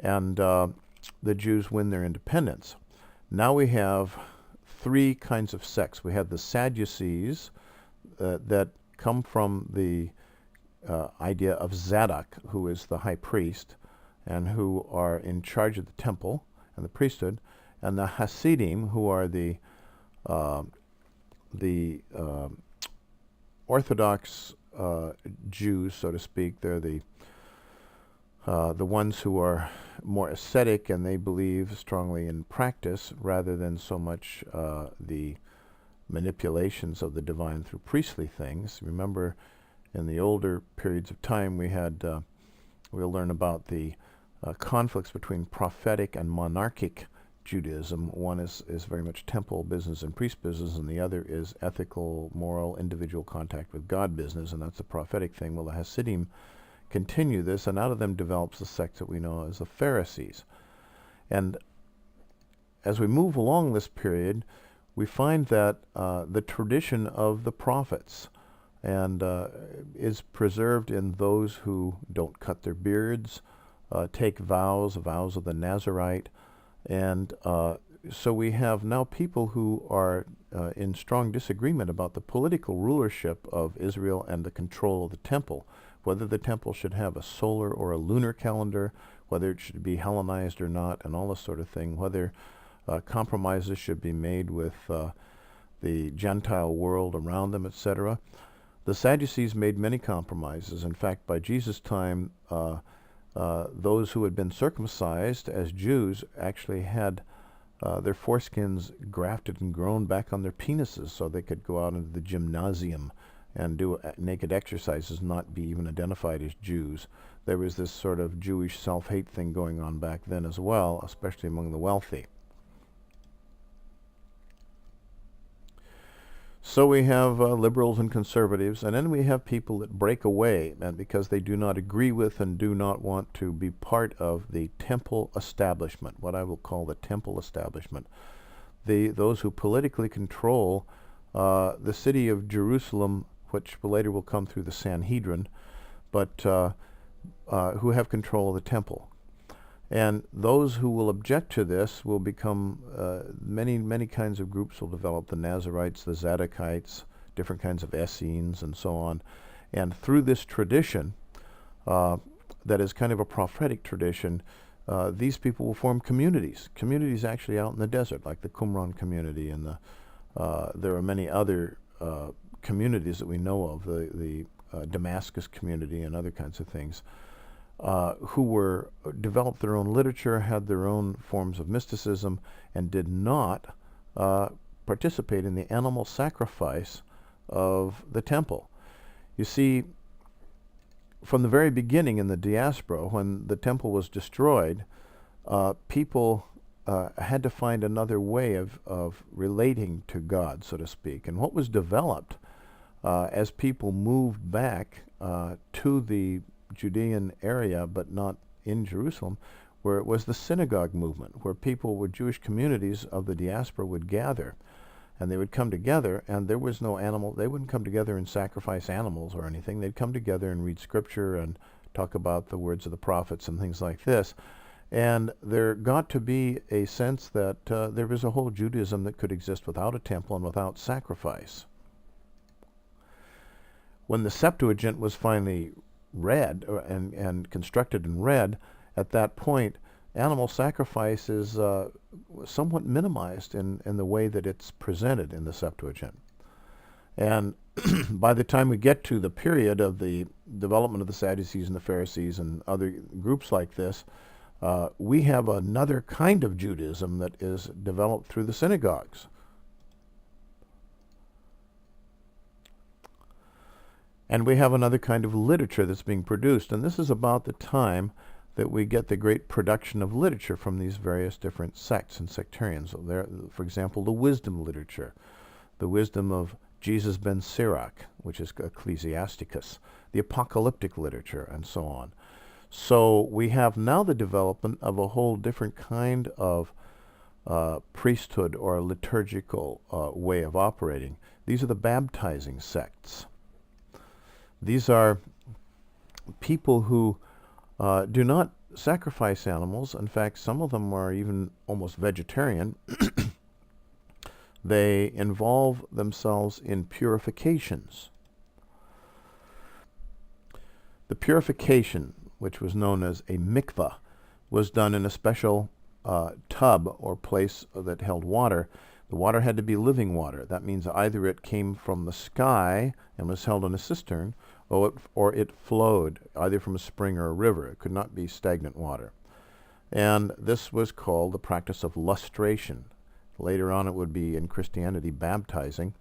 and the Jews win their independence. Now we have 3 kinds of sects. We have the Sadducees that come from the idea of Zadok, who is the high priest, and who are in charge of the temple and the priesthood, and the Hasidim, who are the Orthodox Jews, so to speak. They're the ones who are more ascetic, and they believe strongly in practice rather than so much the manipulations of the divine through priestly things. Remember, in the older periods of time, we had we'll learn about the conflicts between prophetic and monarchic Judaism. One is very much temple business and priest business, and the other is ethical, moral, individual contact with God business, and that's the prophetic thing. Well, the Hasidim continue this, and out of them develops the sect that we know as the Pharisees. And as we move along this period, we find that the tradition of the prophets and is preserved in those who don't cut their beards, take vows of the Nazarite, and so we have now people who are in strong disagreement about the political rulership of Israel and the control of the temple, whether the temple should have a solar or a lunar calendar, whether it should be Hellenized or not, and all this sort of thing, whether compromises should be made with the Gentile world around them, etc. The Sadducees made many compromises. In fact, by Jesus' time, those who had been circumcised as Jews actually had their foreskins grafted and grown back on their penises so they could go out into the gymnasium and do naked exercises, not be even identified as Jews. There was this sort of Jewish self-hate thing going on back then as well, especially among the wealthy. So we have liberals and conservatives, and then we have people that break away, and because they do not agree with and do not want to be part of the temple establishment, what I will call the temple establishment. Those who politically control the city of Jerusalem, which later will come through the Sanhedrin, but who have control of the temple. And those who will object to this will become, many kinds of groups will develop, the Nazarites, the Zadokites, different kinds of Essenes, and so on. And through this tradition, that is kind of a prophetic tradition, these people will form communities actually out in the desert, like the Qumran community, and there are many other communities that we know of, the Damascus community and other kinds of things, who developed their own literature, had their own forms of mysticism, and did not participate in the animal sacrifice of the temple. You see, from the very beginning in the diaspora, when the temple was destroyed, people had to find another way of relating to God, so to speak. And what was developed as people moved back to the Judean area, but not in Jerusalem, where it was the synagogue movement, where people with Jewish communities of the diaspora would gather, and they would come together, and there was no animal. They wouldn't come together and sacrifice animals or anything. They'd come together and read scripture and talk about the words of the prophets and things like this. And there got to be a sense that there was a whole Judaism that could exist without a temple and without sacrifice. When the Septuagint was finally read and constructed and read, at that point, animal sacrifice is somewhat minimized in the way that it's presented in the Septuagint. And by the time we get to the period of the development of the Sadducees and the Pharisees and other groups like this, we have another kind of Judaism that is developed through the synagogues. And we have another kind of literature that's being produced. And this is about the time that we get the great production of literature from these various different sects and sectarians. There, for example, the wisdom literature, the wisdom of Jesus ben Sirach, which is Ecclesiasticus, the apocalyptic literature, and so on. So we have now the development of a whole different kind of priesthood or liturgical way of operating. These are the baptizing sects. These are people who do not sacrifice animals. In fact, some of them are even almost vegetarian. They involve themselves in purifications. The purification, which was known as a mikvah, was done in a special tub or place that held water. The water had to be living water. That means either it came from the sky and was held in a cistern, or it flowed either from a spring or a river. It could not be stagnant water. And this was called the practice of lustration. Later on it would be in Christianity baptizing.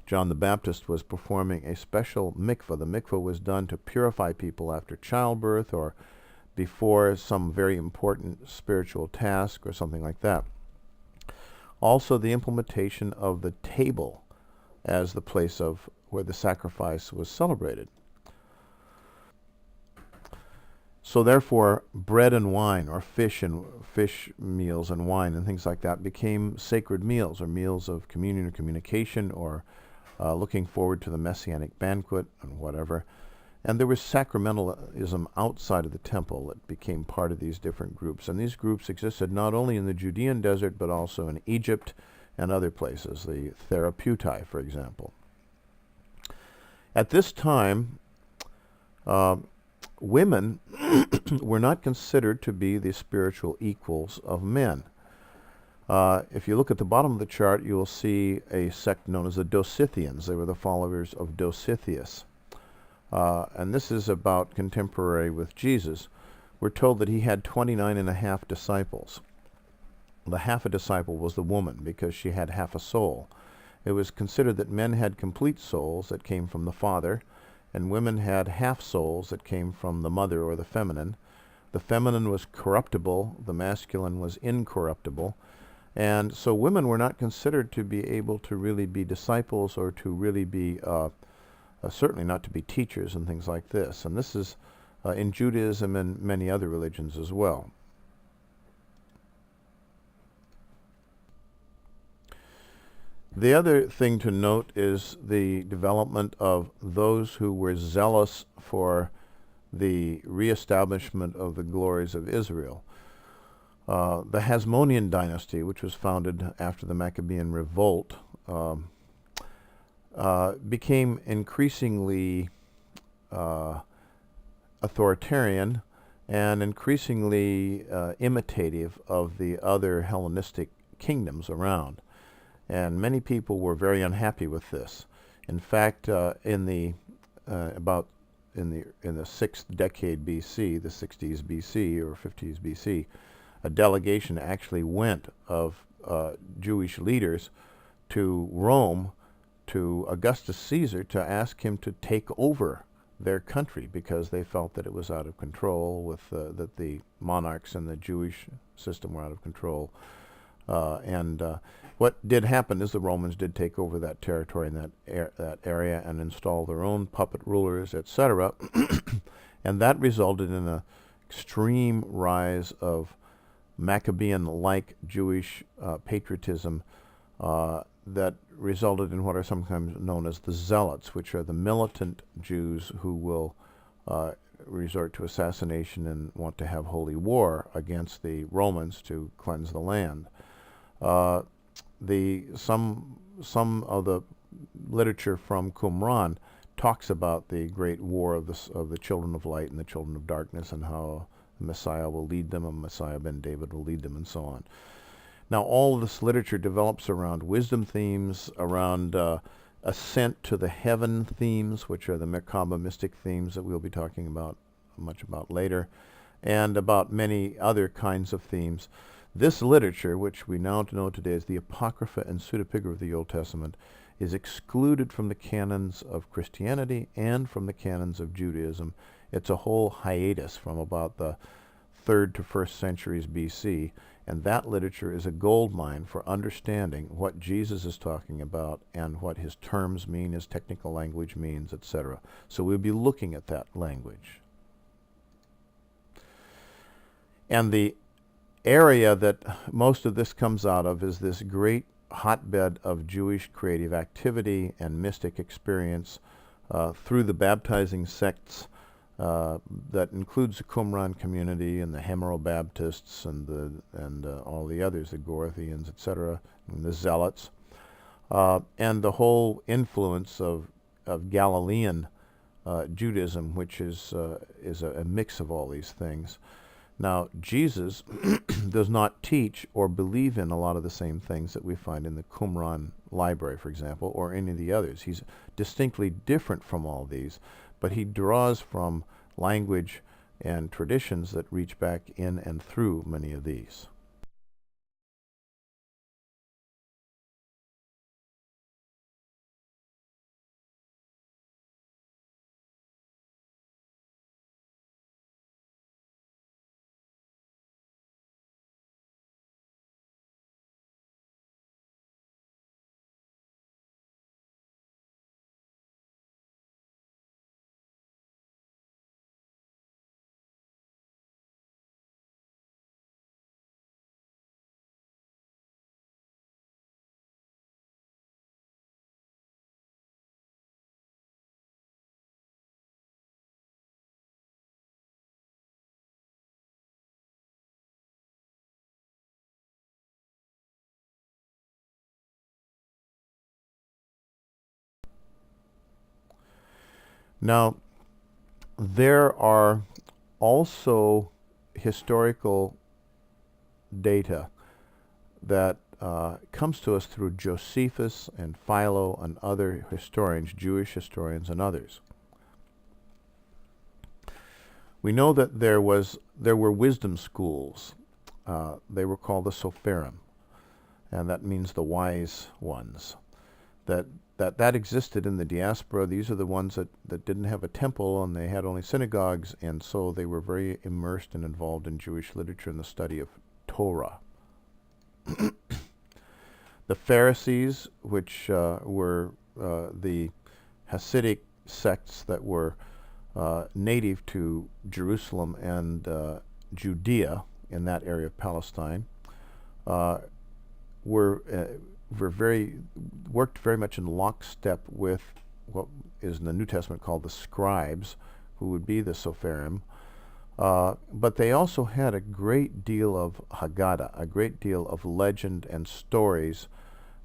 John the Baptist was performing a special mikvah. The mikvah was done to purify people after childbirth or before some very important spiritual task or something like that. Also, the implementation of the table as the place of where the sacrifice was celebrated. So therefore, bread and wine, or fish meals and wine and things like that became sacred meals, or meals of communion or communication, or looking forward to the Messianic banquet and whatever. And there was sacramentalism outside of the temple that became part of these different groups. And these groups existed not only in the Judean desert, but also in Egypt and other places, the Therapeutai, for example. At this time, women were not considered to be the spiritual equals of men. If you look at the bottom of the chart, you will see a sect known as the Dosithians. They were the followers of Dosithius. And this is about contemporary with Jesus. We're told that he had 29 and a half disciples. The half a disciple was the woman, because she had half a soul. It was considered that men had complete souls that came from the Father, and women had half souls that came from the mother or the feminine. The feminine was corruptible, the masculine was incorruptible. And so women were not considered to be able to really be disciples, or to really be, certainly not to be teachers and things like this. And this is in Judaism and many other religions as well. The other thing to note is the development of those who were zealous for the reestablishment of the glories of Israel. The Hasmonean dynasty, which was founded after the Maccabean revolt, became increasingly authoritarian and increasingly imitative of the other Hellenistic kingdoms around. And many people were very unhappy with this. In fact, in the 6th decade BC, the 60s BC or 50s BC, a delegation actually went of Jewish leaders to Rome, to Augustus Caesar, to ask him to take over their country, because they felt that it was out of control, with that the monarchs and the Jewish system were out of control. what did happen is the Romans did take over that territory in that area and install their own puppet rulers, etc. And that resulted in an extreme rise of Maccabean-like Jewish patriotism that resulted in what are sometimes known as the Zealots, which are the militant Jews who will resort to assassination and want to have holy war against the Romans to cleanse the land. Some of the literature from Qumran talks about the great war of the children of light and the children of darkness, and how the Messiah will lead them, and Messiah ben David will lead them, and so on. Now, all of this literature develops around wisdom themes, around ascent to the heaven themes, which are the Merkaba mystic themes that we'll be talking about much about later, and about many other kinds of themes. This literature, which we now know today as the Apocrypha and Pseudepigrapha of the Old Testament, is excluded from the canons of Christianity and from the canons of Judaism. It's a whole hiatus from about the 3rd to 1st centuries BC, and that literature is a gold mine for understanding what Jesus is talking about and what his terms mean, his technical language means, etc. So we'll be looking at that language. And the area that most of this comes out of is this great hotbed of Jewish creative activity and mystic experience through the baptizing sects that includes the Qumran community and the Hemero-Baptists and all the others, the Gorothians, etc., and the Zealots, and the whole influence of Galilean Judaism, which is a mix of all these things. Now, Jesus does not teach or believe in a lot of the same things that we find in the Qumran library, for example, or any of the others. He's distinctly different from all these, but he draws from language and traditions that reach back in and through many of these. Now, there are also historical data that comes to us through Josephus and Philo and other historians, Jewish historians and others. We know that there were wisdom schools. They were called the Sopharim, and that means the wise ones. That existed in the diaspora. These are the ones that didn't have a temple, and they had only synagogues, and so they were very immersed and involved in Jewish literature and the study of Torah. The Pharisees, which were the Hasidic sects that were native to Jerusalem and Judea, in that area of Palestine, worked very much in lockstep with what is in the New Testament called the scribes, who would be the Sopharim. But they also had a great deal of Haggadah, a great deal of legend and stories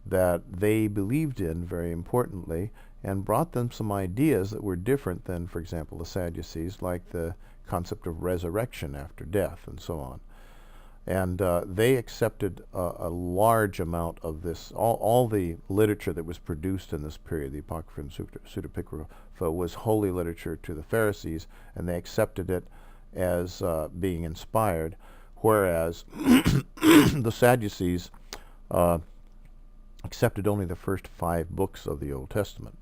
that they believed in, very importantly, and brought them some ideas that were different than, for example, the Sadducees, like the concept of resurrection after death and so on. And they accepted a large amount of this. All the literature that was produced in this period, the Apocrypha and Pseudepigrapha, was holy literature to the Pharisees, and they accepted it as being inspired, whereas the Sadducees accepted only the first 5 books of the Old Testament.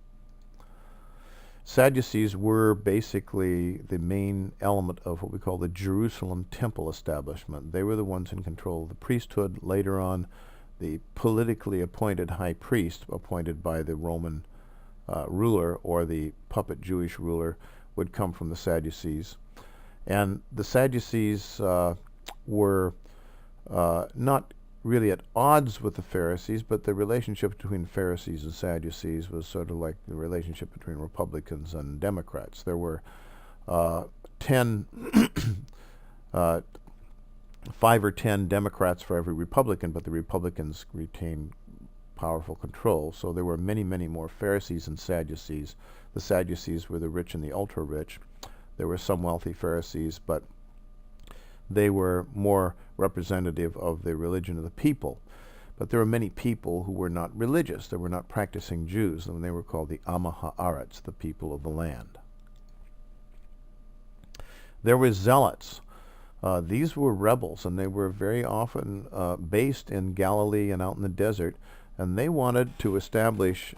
Sadducees were basically the main element of what we call the Jerusalem temple establishment. They were the ones in control of the priesthood. Later on, the politically appointed high priest appointed by the Roman ruler, or the puppet Jewish ruler, would come from the Sadducees. And the Sadducees were not really at odds with the Pharisees, but the relationship between Pharisees and Sadducees was sort of like the relationship between Republicans and Democrats. There were 5 or 10 Democrats for every Republican, but the Republicans retained powerful control. So there were many, many more Pharisees and Sadducees. The Sadducees were the rich and the ultra-rich. There were some wealthy Pharisees, but they were more representative of the religion of the people. But there were many people who were not religious. They were not practicing Jews, and they were called the Am Haaretz, the people of the land. There were zealots. These were rebels, and they were very often based in Galilee and out in the desert, and they wanted to establish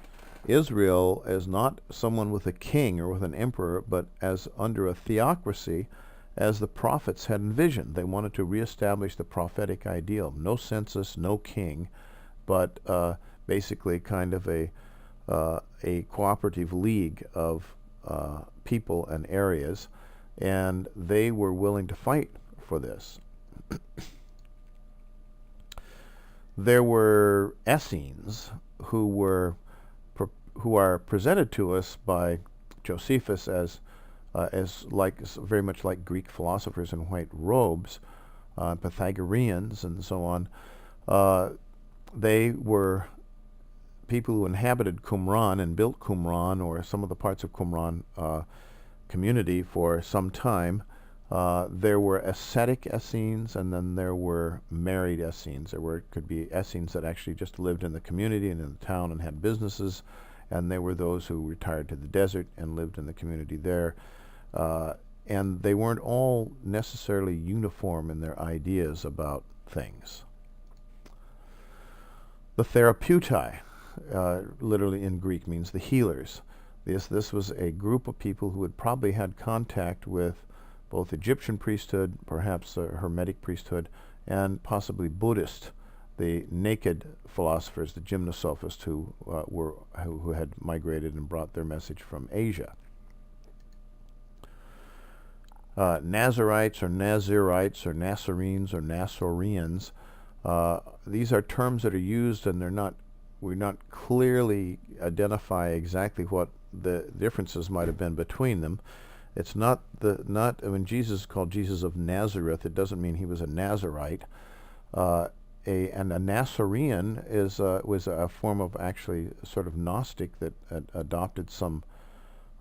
Israel as not someone with a king or with an emperor, but as under a theocracy, as the prophets had envisioned. They wanted to reestablish the prophetic ideal. No census, no king, but basically kind of a cooperative league of people and areas, and they were willing to fight for this. There were Essenes who are presented to us by Josephus as very much like Greek philosophers in white robes, Pythagoreans and so on. They were people who inhabited Qumran and built Qumran or some of the parts of Qumran community for some time. There were ascetic Essenes, and then there were married Essenes. Could be Essenes that actually just lived in the community and in the town and had businesses, and there were those who retired to the desert and lived in the community there. And they weren't all necessarily uniform in their ideas about things. The Therapeutai, literally in Greek, means the healers. This was a group of people who had probably had contact with both Egyptian priesthood, perhaps Hermetic priesthood, and possibly Buddhist, the naked philosophers, the gymnosophists who had migrated and brought their message from Asia. Nazarites or Nazirites or Nazarenes or Nazoreans, these are terms that are used, and we not clearly identify exactly what the differences might have been between them. It's not when Jesus is called Jesus of Nazareth, it doesn't mean he was a Nazarite. And a Nazarean was a form of actually sort of Gnostic that adopted some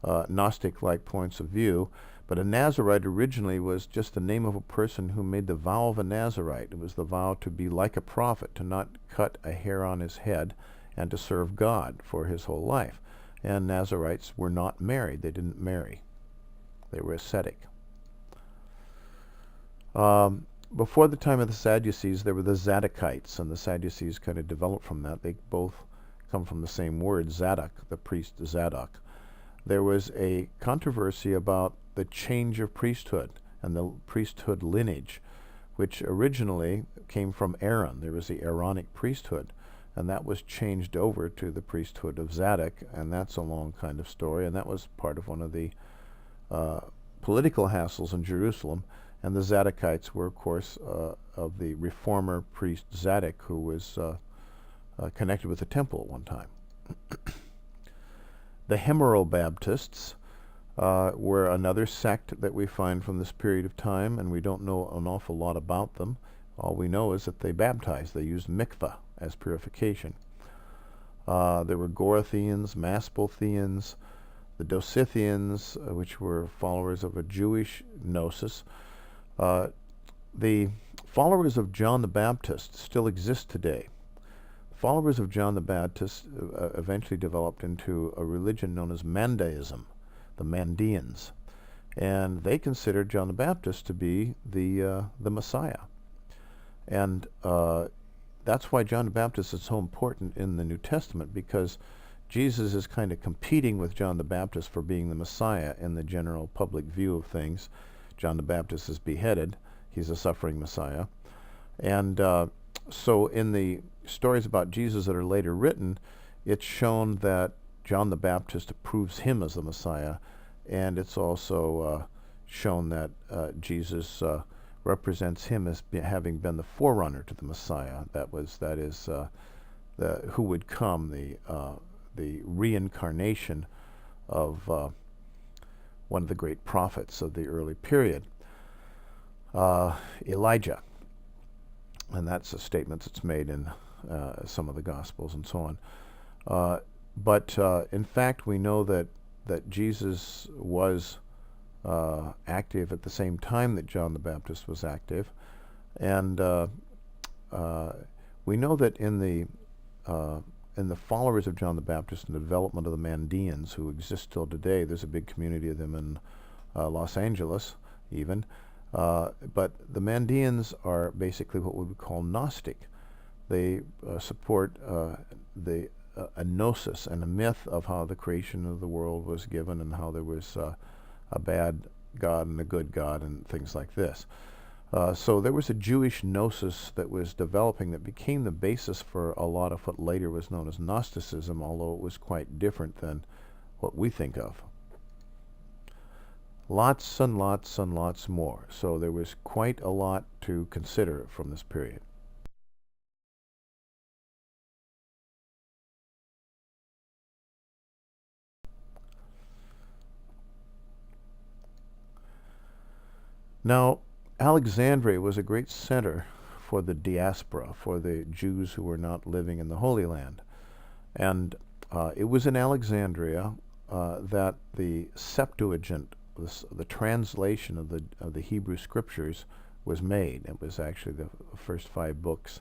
Gnostic-like points of view. But a Nazarite originally was just the name of a person who made the vow of a Nazarite. It was the vow to be like a prophet, to not cut a hair on his head, and to serve God for his whole life. And Nazarites were not married. They didn't marry. They were ascetic. Before the time of the Sadducees, there were the Zadokites, and the Sadducees kind of developed from that. They both come from the same word, Zadok, the priest Zadok. There was a controversy about the change of priesthood and the priesthood lineage, which originally came from Aaron. There was the Aaronic priesthood, and that was changed over to the priesthood of Zadok, and that's a long kind of story, and that was part of one of the political hassles in Jerusalem. And the Zadokites were, of course, of the reformer priest Zadok, who was connected with the temple at one time. The Hemerobaptists were another sect that we find from this period of time, and we don't know an awful lot about them. All we know is that they baptized. They used mikvah as purification. There were Gorathians, Maspotheans, the Dosithians, which were followers of a Jewish gnosis. The followers of John the Baptist still exist today. Followers of John the Baptist eventually developed into a religion known as Mandaism, the Mandeans, and they considered John the Baptist to be the Messiah. And that's why John the Baptist is so important in the New Testament, because Jesus is kind of competing with John the Baptist for being the Messiah in the general public view of things. John the Baptist is beheaded. He's a suffering Messiah. And so in the stories about Jesus that are later written, it's shown that John the Baptist approves him as the Messiah, and it's also shown that Jesus represents him as having been the forerunner to the Messiah. That is who would come, the reincarnation of one of the great prophets of the early period, Elijah. And that's a statement that's made in some of the Gospels and so on. But in fact, we know that Jesus was active at the same time that John the Baptist was active. And we know that in the followers of John the Baptist and the development of the Mandeans, who exist till today, there's a big community of them in Los Angeles even. But the Mandeans are basically what we would call Gnostic. They support a gnosis and a myth of how the creation of the world was given, and how there was a bad God and a good God and things like this. So there was a Jewish gnosis that was developing that became the basis for a lot of what later was known as Gnosticism, although it was quite different than what we think of. Lots and lots and lots more. So there was quite a lot to consider from this period. Now, Alexandria was a great center for the diaspora, for the Jews who were not living in the Holy Land. And it was in Alexandria that the Septuagint, the translation of the Hebrew Scriptures, was made. It was actually the first 5 books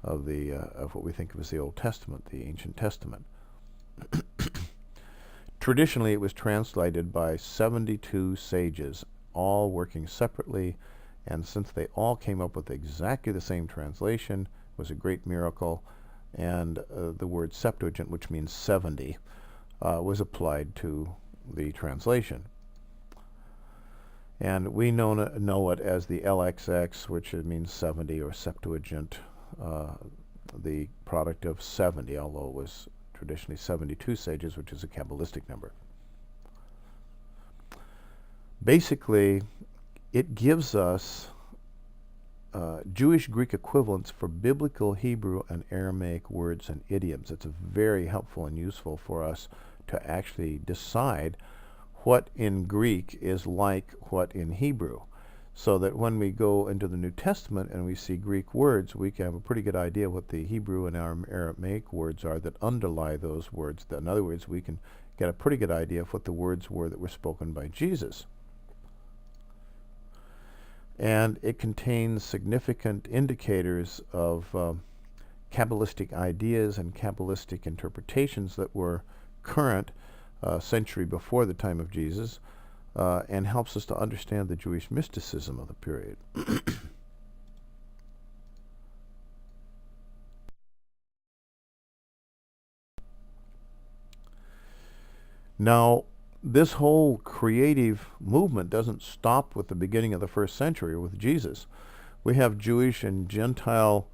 of what we think of as the Old Testament, the Ancient Testament. Traditionally, it was translated by 72 sages, all working separately, and since they all came up with exactly the same translation, it was a great miracle, and the word Septuagint, which means 70, was applied to the translation. And we know it as the LXX, which means 70, or Septuagint, the product of 70, although it was traditionally 72 sages, which is a Kabbalistic number. Basically, it gives us Jewish Greek equivalents for biblical Hebrew and Aramaic words and idioms. It's very helpful and useful for us to actually decide what in Greek is like what in Hebrew, so that when we go into the New Testament and we see Greek words, we can have a pretty good idea what the Hebrew and Aramaic words are that underlie those words. In other words, we can get a pretty good idea of what the words were that were spoken by Jesus. And it contains significant indicators of Kabbalistic ideas and Kabbalistic interpretations that were current a century before the time of Jesus, and helps us to understand the Jewish mysticism of the period. Now, this whole creative movement doesn't stop with the beginning of the first century or with Jesus. We have Jewish and Gentile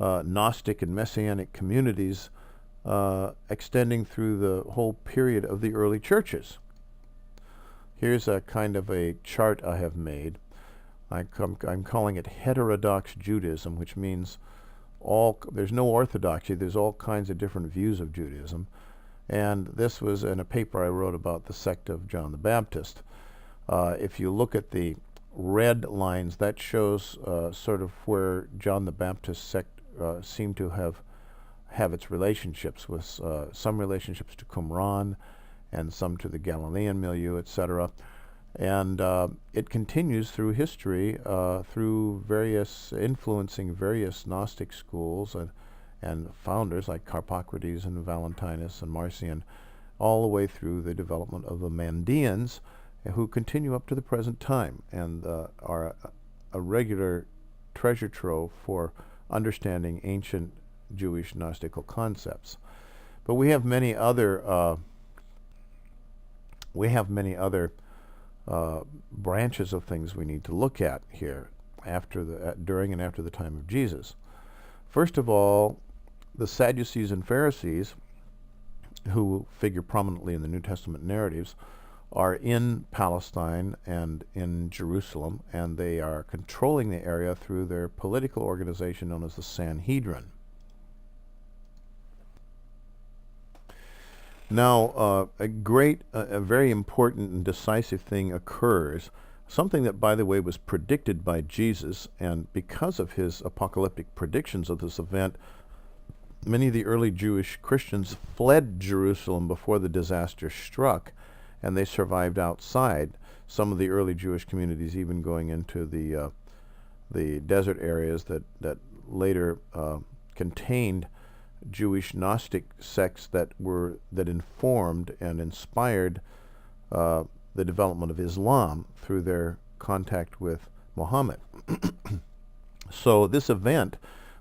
Gnostic and Messianic communities extending through the whole period of the early churches. Here's a kind of a chart I have made. I'm calling it heterodox Judaism, which means there's no orthodoxy, there's all kinds of different views of Judaism. And this was in a paper I wrote about the sect of John the Baptist. If you look at the red lines, that shows sort of where John the Baptist sect seemed to have its relationships, with some relationships to Qumran and some to the Galilean milieu, etc. And it continues through history, through influencing various Gnostic schools and founders like Carpocrates and Valentinus and Marcion, all the way through the development of the Mandeans, who continue up to the present time and are a regular treasure trove for understanding ancient Jewish Gnostical concepts. But we have many other branches of things we need to look at here during and after the time of Jesus. First of all, the Sadducees and Pharisees, who figure prominently in the New Testament narratives, are in Palestine and in Jerusalem, and they are controlling the area through their political organization known as the Sanhedrin. Now, a very important and decisive thing occurs, something that, by the way, was predicted by Jesus, and because of his apocalyptic predictions of this event, many of the early Jewish Christians fled Jerusalem before the disaster struck, and they survived outside. Some of the early Jewish communities even going into the desert areas that later contained Jewish Gnostic sects that informed and inspired the development of Islam through their contact with Muhammad. So this event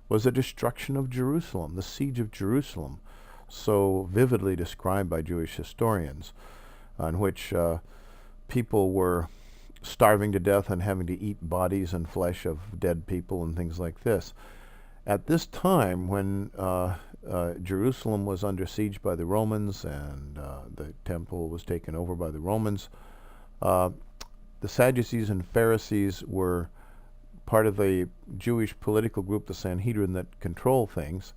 was a destruction of Jerusalem, the siege of Jerusalem, so vividly described by Jewish historians, in which people were starving to death and having to eat bodies and flesh of dead people and things like this. At this time, when Jerusalem was under siege by the Romans and the temple was taken over by the Romans, the Sadducees and Pharisees were part of a Jewish political group, the Sanhedrin, that control things.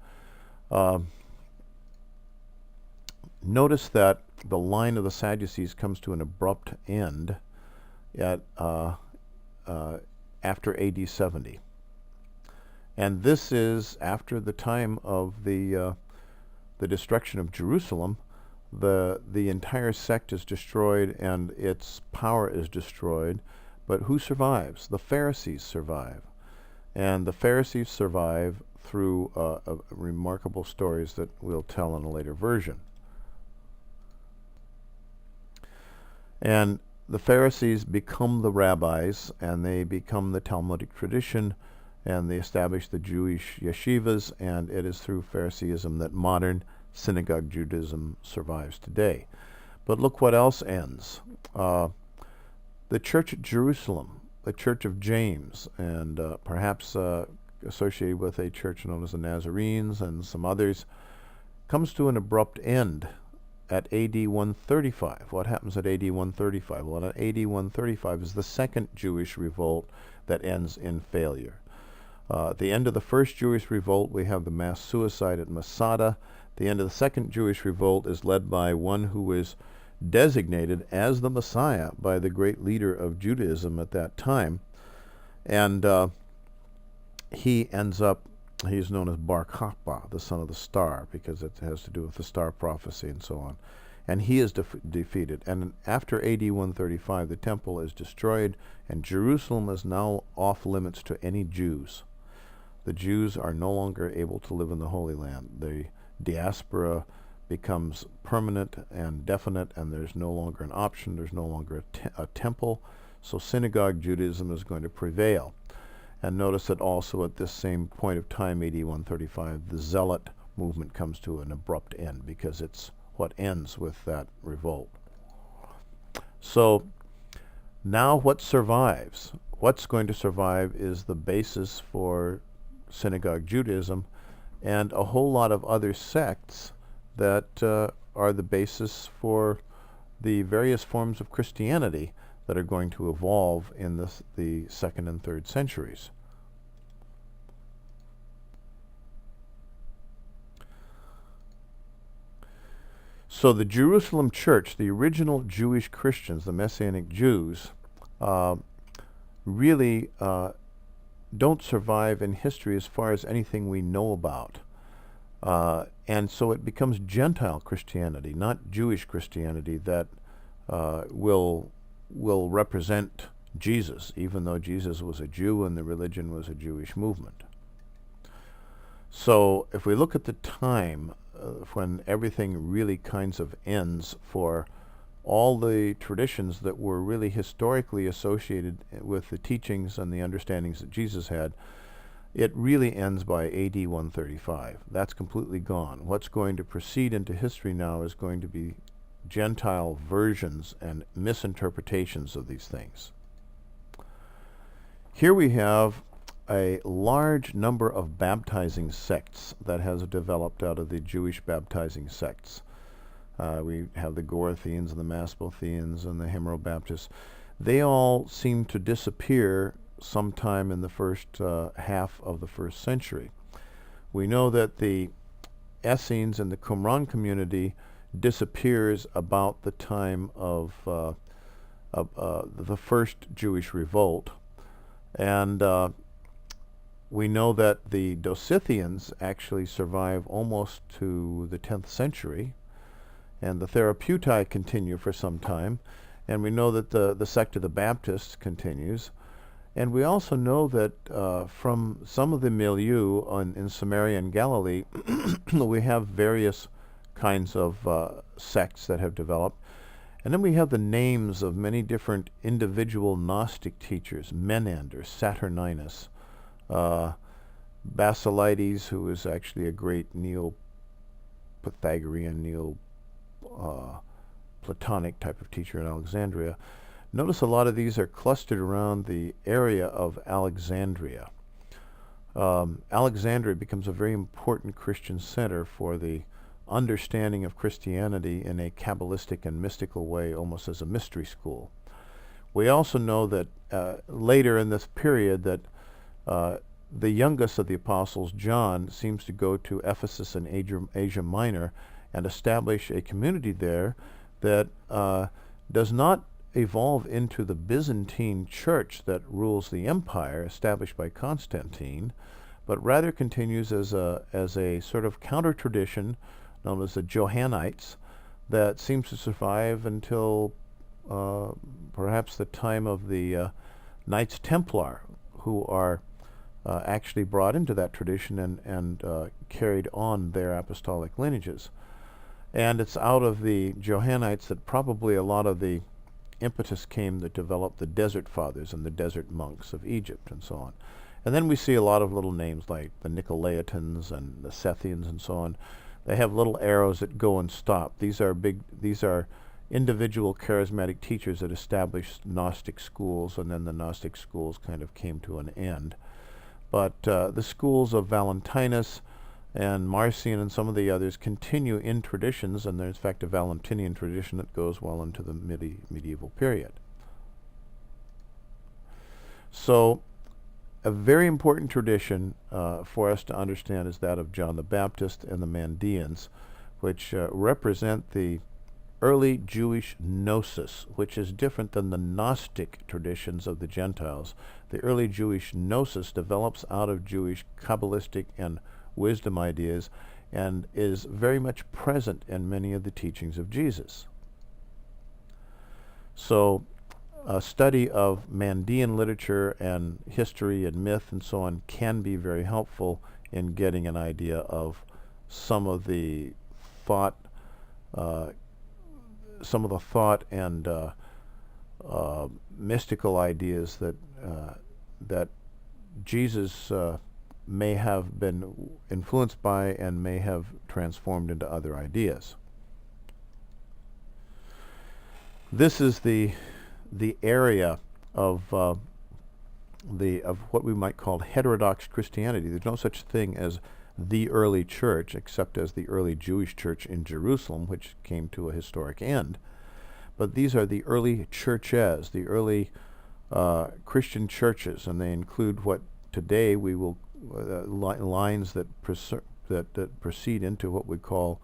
Notice that the line of the Sadducees comes to an abrupt end at after AD 70. And this is after the time of the destruction of Jerusalem. The entire sect is destroyed and its power is destroyed. But who survives? The Pharisees survive. And the Pharisees survive through remarkable stories that we'll tell in a later version. And the Pharisees become the rabbis, and they become the Talmudic tradition, and they establish the Jewish yeshivas, and it is through Phariseeism that modern synagogue Judaism survives today. But look what else ends. The Church at Jerusalem, the Church of James, and perhaps associated with a church known as the Nazarenes and some others, comes to an abrupt end at AD 135. What happens at AD 135? Well, at AD 135 is the second Jewish revolt that ends in failure. At the end of the first Jewish revolt, we have the mass suicide at Masada. The end of the second Jewish revolt is led by one who is designated as the Messiah by the great leader of Judaism at that time. And he ends up, he's known as Bar Kokhba, the son of the star, because it has to do with the star prophecy and so on. And he is defeated. And after AD 135, the temple is destroyed, and Jerusalem is now off limits to any Jews. The Jews are no longer able to live in the Holy Land. The diaspora becomes permanent and definite, and there's no longer an option. There's no longer a temple. So synagogue Judaism is going to prevail. And notice that also at this same point of time, AD 135, the Zealot movement comes to an abrupt end, because it's what ends with that revolt. So now what survives? What's going to survive is the basis for synagogue Judaism and a whole lot of other sects that are the basis for the various forms of Christianity that are going to evolve in the second and third centuries. So the Jerusalem church, the original Jewish Christians, the Messianic Jews, really don't survive in history as far as anything we know about. And so it becomes Gentile Christianity, not Jewish Christianity, that will represent Jesus, even though Jesus was a Jew and the religion was a Jewish movement. So if we look at the time when everything really kinds of ends for all the traditions that were really historically associated with the teachings and the understandings that Jesus had, it really ends by AD 135. That's completely gone. What's going to proceed into history now is going to be Gentile versions and misinterpretations of these things. Here we have a large number of baptizing sects that has developed out of the Jewish baptizing sects. We have the Goratheans and the Masbotheans and the Hemero-Baptists. They all seem to disappear sometime in the first half of the first century. We know that the Essenes and the Qumran community disappears about the time of the first Jewish revolt. And we know that the Dosithians actually survive almost to the 10th century, and the Therapeutai continue for some time, and we know that the sect of the Baptists continues. And we also know that from some of the milieu in Samaria and Galilee, we have various kinds of sects that have developed. And then we have the names of many different individual Gnostic teachers: Menander, Saturninus, Basilides, who is actually a great Neo-Pythagorean, Neo-Platonic type of teacher in Alexandria. Notice a lot of these are clustered around the area of Alexandria. Alexandria becomes a very important Christian center for the understanding of Christianity in a Kabbalistic and mystical way, almost as a mystery school. We also know that later in this period that the youngest of the apostles, John, seems to go to Ephesus in Asia Minor and establish a community there that does not evolve into the Byzantine church that rules the empire established by Constantine, but rather continues as a sort of counter-tradition known as the Johannites that seems to survive until perhaps the time of the Knights Templar, who are actually brought into that tradition and carried on their apostolic lineages. And it's out of the Johannites that probably a lot of the impetus came that developed the Desert Fathers and the Desert Monks of Egypt and so on. And then we see a lot of little names like the Nicolaitans and the Sethians and so on. They have little arrows that go and stop. These are individual charismatic teachers that established Gnostic schools, and then the Gnostic schools kind of came to an end. But the schools of Valentinus and Marcion and some of the others continue in traditions, and there's in fact a Valentinian tradition that goes well into the medieval period. So a very important tradition for us to understand is that of John the Baptist and the Mandeans, which represent the early Jewish gnosis, which is different than the Gnostic traditions of the Gentiles. The early Jewish gnosis develops out of Jewish Kabbalistic and wisdom ideas and is very much present in many of the teachings of Jesus. So a study of Mandean literature and history and myth and so on can be very helpful in getting an idea of some of the thought and mystical ideas that Jesus may have been influenced by and may have transformed into other ideas. This is the area of what we might call heterodox Christianity. There's no such thing as the early church, except as the early Jewish church in Jerusalem, which came to a historic end. But these are the early churches, the early Christian churches, and they include what today we will lines that proceed into what we call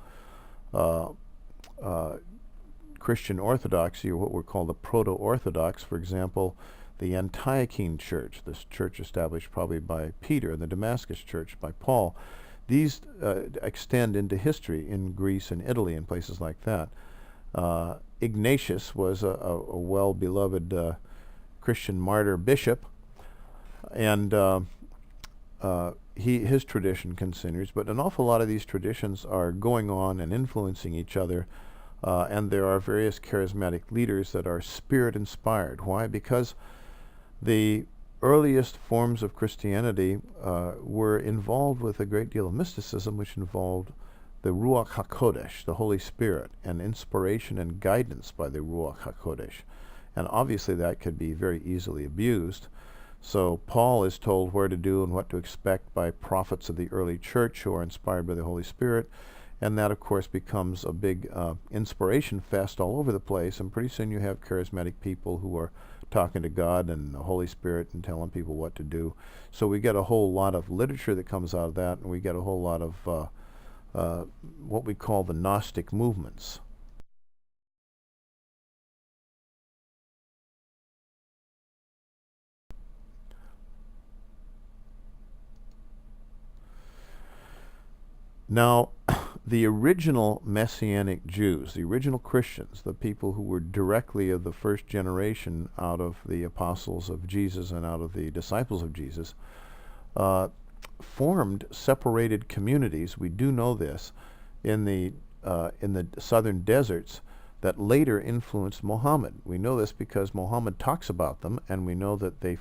Christian Orthodoxy, or what we call the Proto-Orthodox. For example, the Antiochene Church, this church established probably by Peter, and the Damascus Church by Paul. These extend into history in Greece and Italy and places like that. Ignatius was a well-beloved Christian martyr bishop, and his tradition continues, but an awful lot of these traditions are going on and influencing each other, and there are various charismatic leaders that are spirit-inspired. Why? Because the earliest forms of Christianity were involved with a great deal of mysticism, which involved the Ruach HaKodesh, the Holy Spirit, and inspiration and guidance by the Ruach HaKodesh. And obviously that could be very easily abused. So Paul is told where to do and what to expect by prophets of the early church who are inspired by the Holy Spirit. And that, of course, becomes a big inspiration fest all over the place. And pretty soon you have charismatic people who are talking to God and the Holy Spirit and telling people what to do. So we get a whole lot of literature that comes out of that, and we get a whole lot of what we call the Gnostic movements. Now, the original Messianic Jews, the original Christians, the people who were directly of the first generation out of the apostles of Jesus and out of the disciples of Jesus, formed separated communities. We do know this in the southern deserts that later influenced Muhammad. We know this because Muhammad talks about them, and we know that they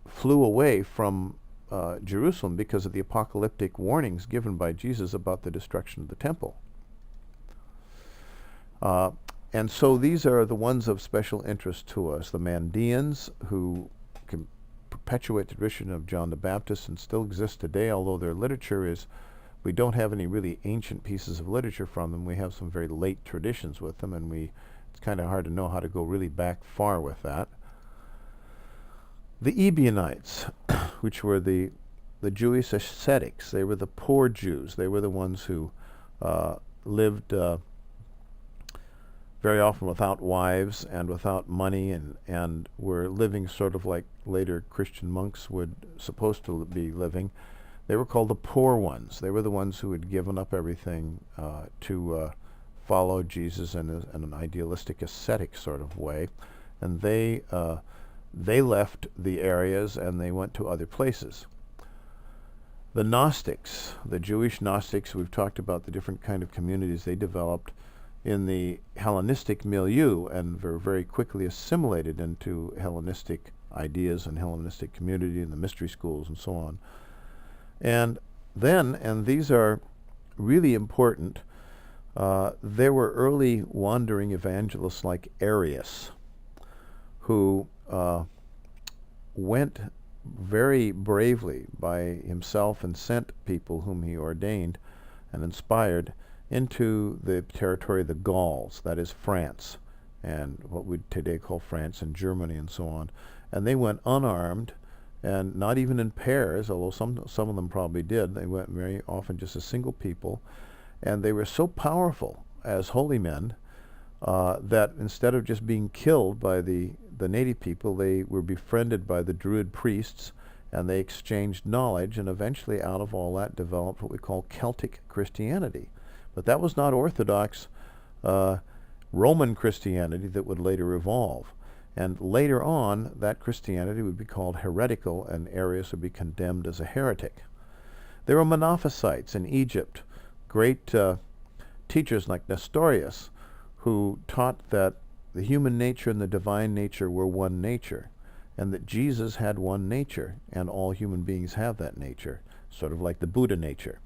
flew away from Jerusalem because of the apocalyptic warnings given by Jesus about the destruction of the temple. And so these are the ones of special interest to us. The Mandeans, who can perpetuate the tradition of John the Baptist and still exist today, although their literature is, we don't have any really ancient pieces of literature from them. We have some very late traditions with them, and it's kind of hard to know how to go really back far with that. The Ebionites, which were the Jewish ascetics, they were the poor Jews. They were the ones who lived very often without wives and without money, and were living sort of like later Christian monks would supposed to be living. They were called the poor ones. They were the ones who had given up everything to follow Jesus in an idealistic ascetic sort of way, and they left the areas and they went to other places. The Gnostics, the Jewish Gnostics, we've talked about the different kind of communities they developed in the Hellenistic milieu and were very quickly assimilated into Hellenistic ideas and Hellenistic community and the mystery schools and so on. And then, and these are really important, there were early wandering evangelists like Arius, who went very bravely by himself and sent people whom he ordained and inspired into the territory of the Gauls, that is France, and what we today call France and Germany and so on. And they went unarmed and not even in pairs, although some of them probably did. They went very often just as single people, and they were so powerful as holy men that instead of just being killed by the native people, they were befriended by the Druid priests, and they exchanged knowledge, and eventually out of all that developed what we call Celtic Christianity. But that was not Orthodox Roman Christianity that would later evolve. And later on, that Christianity would be called heretical, and Arius would be condemned as a heretic. There were Monophysites in Egypt, great teachers like Nestorius, who taught that the human nature and the divine nature were one nature, and that Jesus had one nature, and all human beings have that nature, sort of like the Buddha nature,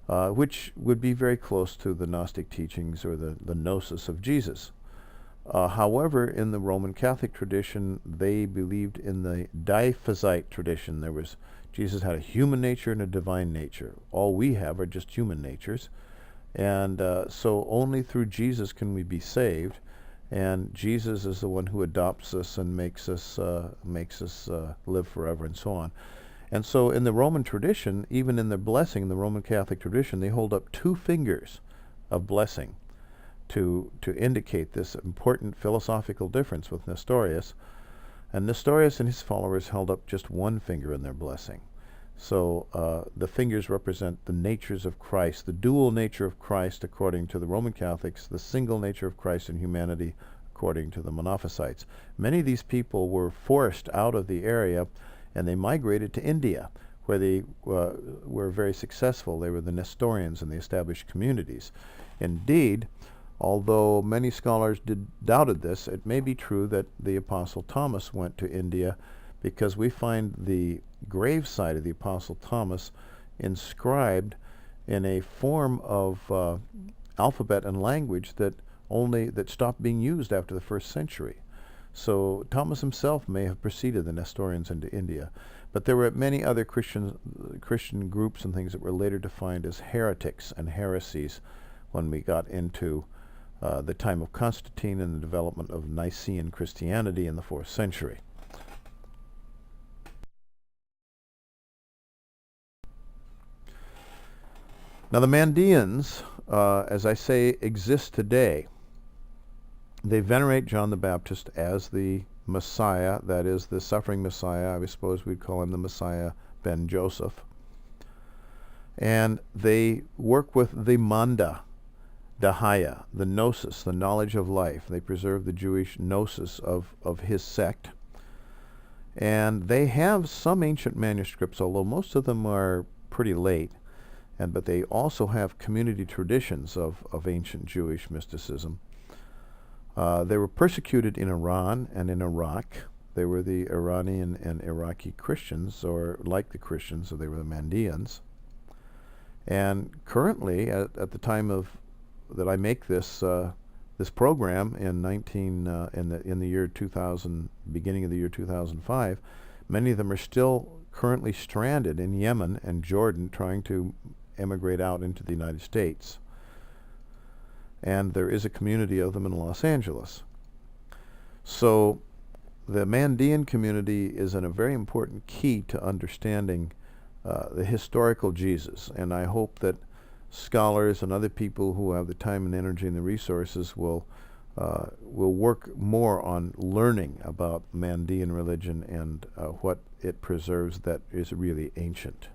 which would be very close to the Gnostic teachings or the gnosis of Jesus. However, in the Roman Catholic tradition, they believed in the diphysite tradition. Jesus had a human nature and a divine nature. All we have are just human natures. And so only through Jesus can we be saved, and Jesus is the one who adopts us and makes us live forever and so on. And so in the Roman tradition, even in their blessing, the Roman Catholic tradition, they hold up 2 fingers of blessing to indicate this important philosophical difference with Nestorius. And Nestorius and his followers held up just 1 finger in their blessing. So the fingers represent the natures of Christ, the dual nature of Christ according to the Roman Catholics, the single nature of Christ in humanity according to the Monophysites. Many of these people were forced out of the area, and they migrated to India, where they were very successful. They were the Nestorians, and they established communities. Indeed, although many scholars doubted this, it may be true that the Apostle Thomas went to India, because we find the gravesite of the Apostle Thomas inscribed in a form of alphabet and language that stopped being used after the 1st century. So Thomas himself may have preceded the Nestorians into India. But there were many other Christian groups and things that were later defined as heretics and heresies when we got into the time of Constantine and the development of Nicene Christianity in the 4th century. Now the Mandeans, as I say, exist today. They venerate John the Baptist as the Messiah, that is, the suffering Messiah. I suppose we'd call him the Messiah ben Joseph. And they work with the Manda Dahaya, the gnosis, the knowledge of life. They preserve the Jewish gnosis of his sect. And they have some ancient manuscripts, although most of them are pretty late. But they also have community traditions of ancient Jewish mysticism. They were persecuted in Iran and in Iraq. They were the Iranian and Iraqi Christians, or like the Christians, so they were the Mandeans. And currently, at the time that I make this this program in the year 2000, beginning of the year 2005, many of them are still currently stranded in Yemen and Jordan, trying to emigrate out into the United States. And there is a community of them in Los Angeles. So the Mandean community is a very important key to understanding the historical Jesus, and I hope that scholars and other people who have the time and energy and the resources will work more on learning about Mandean religion and what it preserves that is really ancient.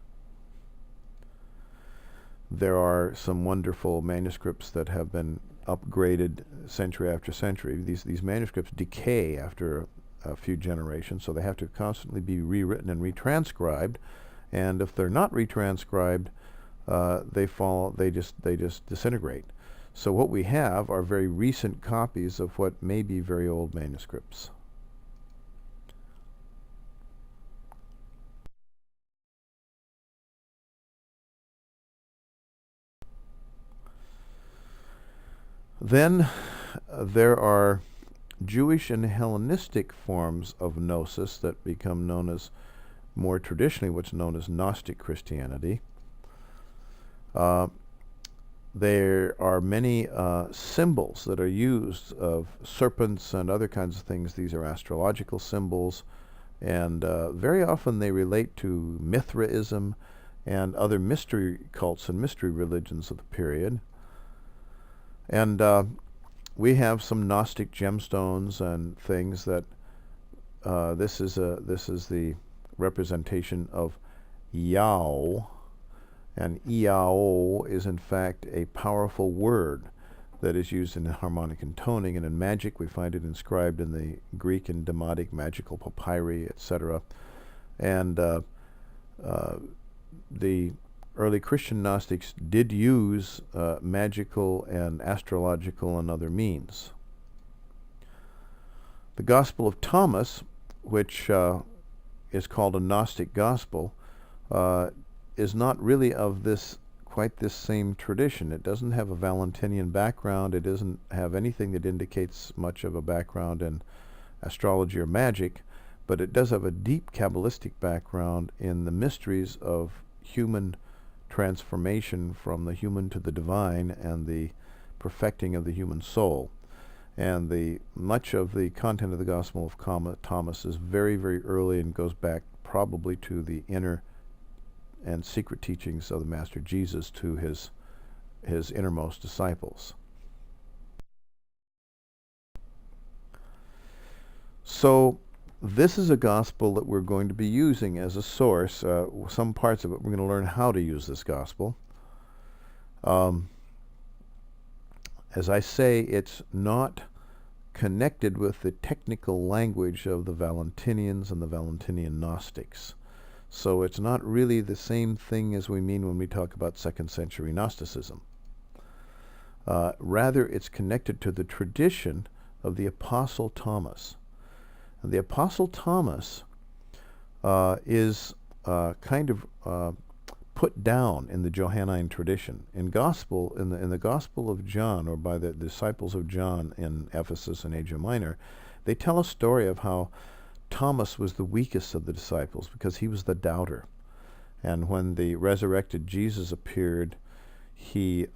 There are some wonderful manuscripts that have been upgraded century after century. These manuscripts decay after a few generations, so they have to constantly be rewritten and retranscribed. And if they're not retranscribed, they just disintegrate. So what we have are very recent copies of what may be very old manuscripts. Then there are Jewish and Hellenistic forms of gnosis that become known as, more traditionally, what's known as Gnostic Christianity. There are many symbols that are used of serpents and other kinds of things. These are astrological symbols, and very often they relate to Mithraism and other mystery cults and mystery religions of the period. And we have some Gnostic gemstones and things that this is the representation of Yao, and Yao is in fact a powerful word that is used in harmonic intoning, and in magic we find it inscribed in the Greek and Demotic magical papyri, etc. And the early Christian Gnostics did use magical and astrological and other means. The Gospel of Thomas, which is called a Gnostic Gospel, is not really of quite this same tradition. It doesn't have a Valentinian background. It doesn't have anything that indicates much of a background in astrology or magic, but it does have a deep Kabbalistic background in the mysteries of human transformation from the human to the divine and the perfecting of the human soul. And much of the content of the Gospel of Thomas is very, very early and goes back probably to the inner and secret teachings of the Master Jesus to his innermost disciples. So this is a gospel that we're going to be using as a source. Some parts of it we're going to learn how to use this gospel. As I say, it's not connected with the technical language of the Valentinians and the Valentinian Gnostics. So it's not really the same thing as we mean when we talk about 2nd century Gnosticism. Rather, it's connected to the tradition of the Apostle Thomas. And the Apostle Thomas is kind of put down in the Johannine tradition. In the Gospel of John, or by the disciples of John in Ephesus and Asia Minor, they tell a story of how Thomas was the weakest of the disciples because he was the doubter. And when the resurrected Jesus appeared, he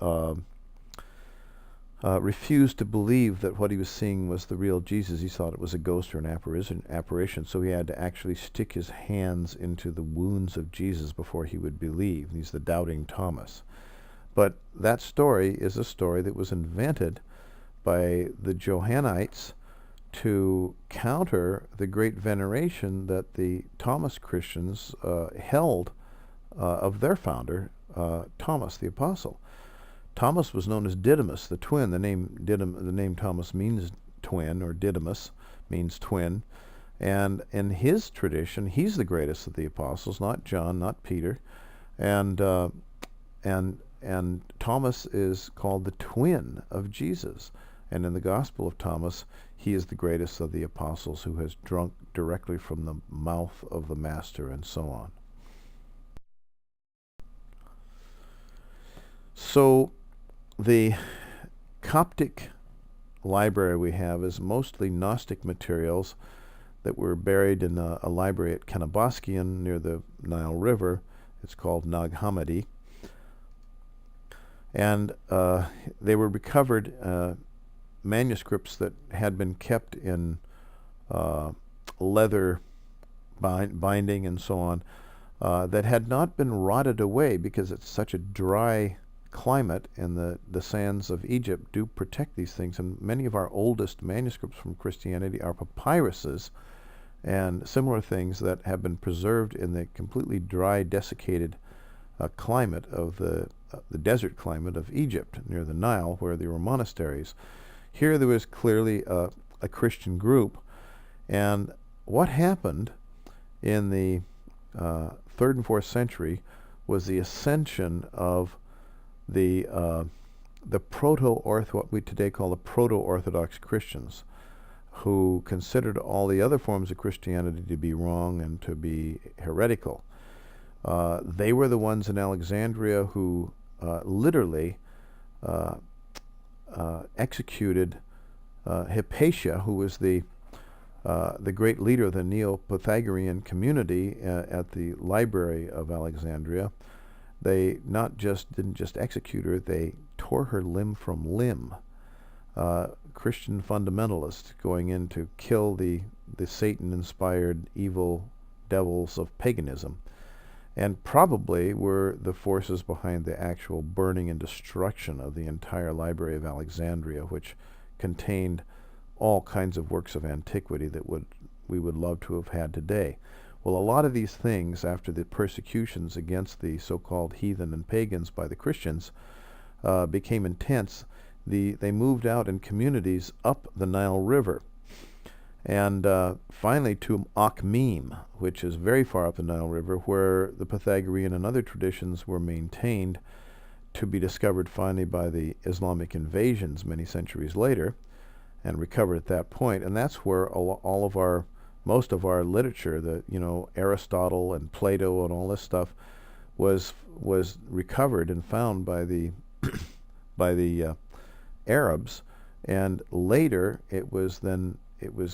refused to believe that what he was seeing was the real Jesus. He thought it was a ghost or an apparition, so he had to actually stick his hands into the wounds of Jesus before he would believe. He's the doubting Thomas. But that story is a story that was invented by the Johannites to counter the great veneration that the Thomas Christians held of their founder, Thomas the Apostle. Thomas was known as Didymus, the twin. The name Thomas means twin, or Didymus means twin. And in his tradition, he's the greatest of the apostles, not John, not Peter. And Thomas is called the twin of Jesus. And in the Gospel of Thomas, he is the greatest of the apostles who has drunk directly from the mouth of the Master, and so on. So the Coptic library we have is mostly Gnostic materials that were buried in a library at Kanabaskian near the Nile River. It's called Nag Hammadi. And they were recovered manuscripts that had been kept in leather binding and so on, that had not been rotted away because it's such a dry climate, and the sands of Egypt do protect these things. And many of our oldest manuscripts from Christianity are papyruses and similar things that have been preserved in the completely dry, desiccated climate of the desert climate of Egypt near the Nile, where there were monasteries. Here there was clearly a Christian group, and what happened in the 3rd and 4th century was the ascension of the what we today call the proto-Orthodox Christians, who considered all the other forms of Christianity to be wrong and to be heretical. They were the ones in Alexandria who literally executed Hypatia, who was the great leader of the Neo-Pythagorean community at the Library of Alexandria. They didn't just execute her, they tore her limb from limb. Christian fundamentalists going in to kill the Satan-inspired evil devils of paganism, and probably were the forces behind the actual burning and destruction of the entire Library of Alexandria, which contained all kinds of works of antiquity that we would love to have had today. Well, a lot of these things, after the persecutions against the so-called heathen and pagans by the Christians, became intense. They moved out in communities up the Nile River, and finally to Akhmim, which is very far up the Nile River, where the Pythagorean and other traditions were maintained, to be discovered finally by the Islamic invasions many centuries later, and recovered at that point. And that's where most of our literature, Aristotle and Plato and all this stuff, was recovered and found by the Arabs, and later it was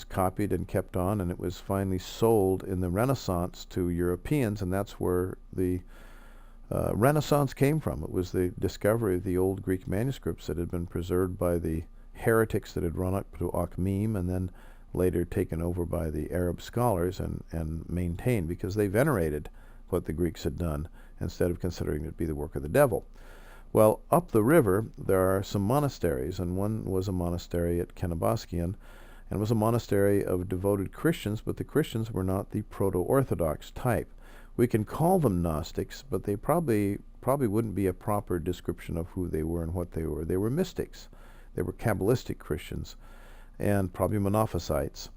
copied and kept on, and it was finally sold in the Renaissance to Europeans, and that's where the Renaissance came from. It was the discovery of the old Greek manuscripts that had been preserved by the heretics that had run up to Akhmim, and then later taken over by the Arab scholars and maintained, because they venerated what the Greeks had done instead of considering it to be the work of the devil. Well, up the river there are some monasteries, and one was a monastery at Kanabaskian, and was a monastery of devoted Christians, but the Christians were not the proto-Orthodox type. We can call them Gnostics, but they probably wouldn't be a proper description of who they were and what they were. They were mystics. They were Kabbalistic Christians, and probably Monophysites.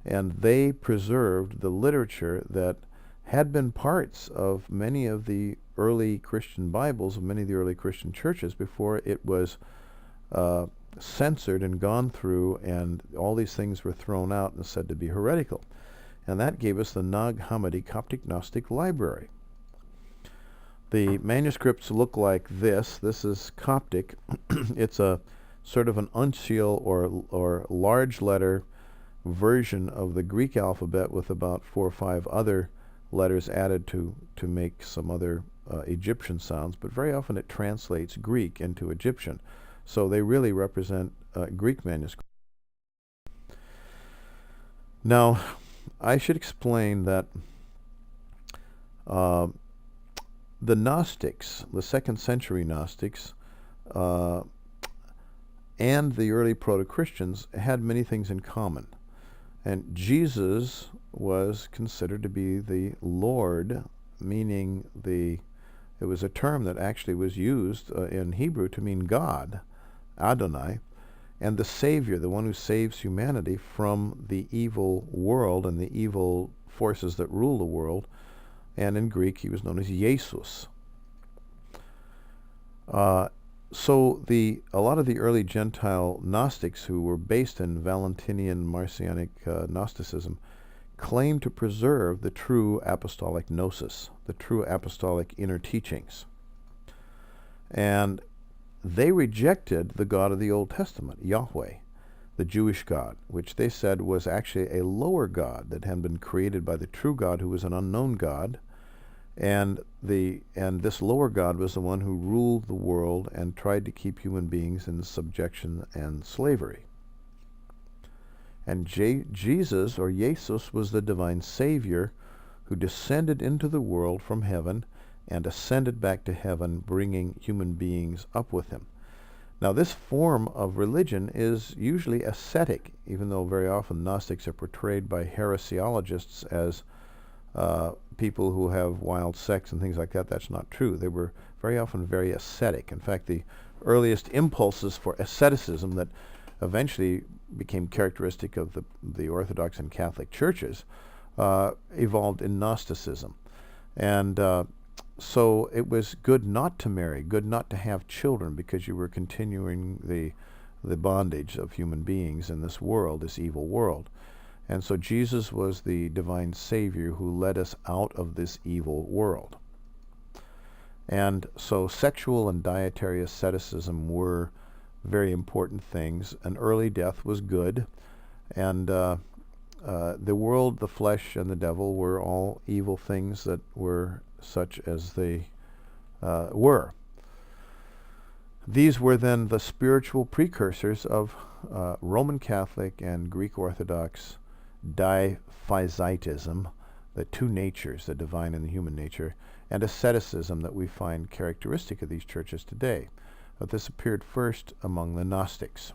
And they preserved the literature that had been parts of many of the early Christian Bibles of many of the early Christian churches before it was censored and gone through, and all these things were thrown out and said to be heretical. And that gave us the Nag Hammadi Coptic Gnostic Library. The manuscripts look like this. This is Coptic. It's a sort of an uncial or large letter version of the Greek alphabet with about 4 or 5 other letters added to make some other Egyptian sounds, but very often it translates Greek into Egyptian. So they really represent Greek manuscripts. Now, I should explain that the Gnostics, the 2nd century Gnostics, and the early proto-Christians had many things in common. And Jesus was considered to be the Lord, meaning it was a term that actually was used in Hebrew to mean God, Adonai, and the Savior, the one who saves humanity from the evil world and the evil forces that rule the world. And in Greek, he was known as Jesus. So a lot of the early Gentile Gnostics, who were based in Valentinian Marcionic Gnosticism, claimed to preserve the true apostolic gnosis, the true apostolic inner teachings. And they rejected the God of the Old Testament, Yahweh, the Jewish God, which they said was actually a lower God that had been created by the true God, who was an unknown God. And this lower God was the one who ruled the world and tried to keep human beings in subjection and slavery. And Jesus, or Jesus, was the divine Savior who descended into the world from heaven and ascended back to heaven, bringing human beings up with him. Now, this form of religion is usually ascetic, even though very often Gnostics are portrayed by heresiologists as people who have wild sex and things like that. That's not true. They were very often very ascetic. In fact, the earliest impulses for asceticism that eventually became characteristic of the Orthodox and Catholic churches evolved in Gnosticism. And so it was good not to marry, good not to have children, because you were continuing the bondage of human beings in this world, this evil world. And so Jesus was the divine Savior who led us out of this evil world. And so sexual and dietary asceticism were very important things. An early death was good. And the world, the flesh, and the devil were all evil things that were such as they were. These were then the spiritual precursors of Roman Catholic and Greek Orthodox diphysitism, the two natures, the divine and the human nature, and asceticism that we find characteristic of these churches today. But this appeared first among the Gnostics.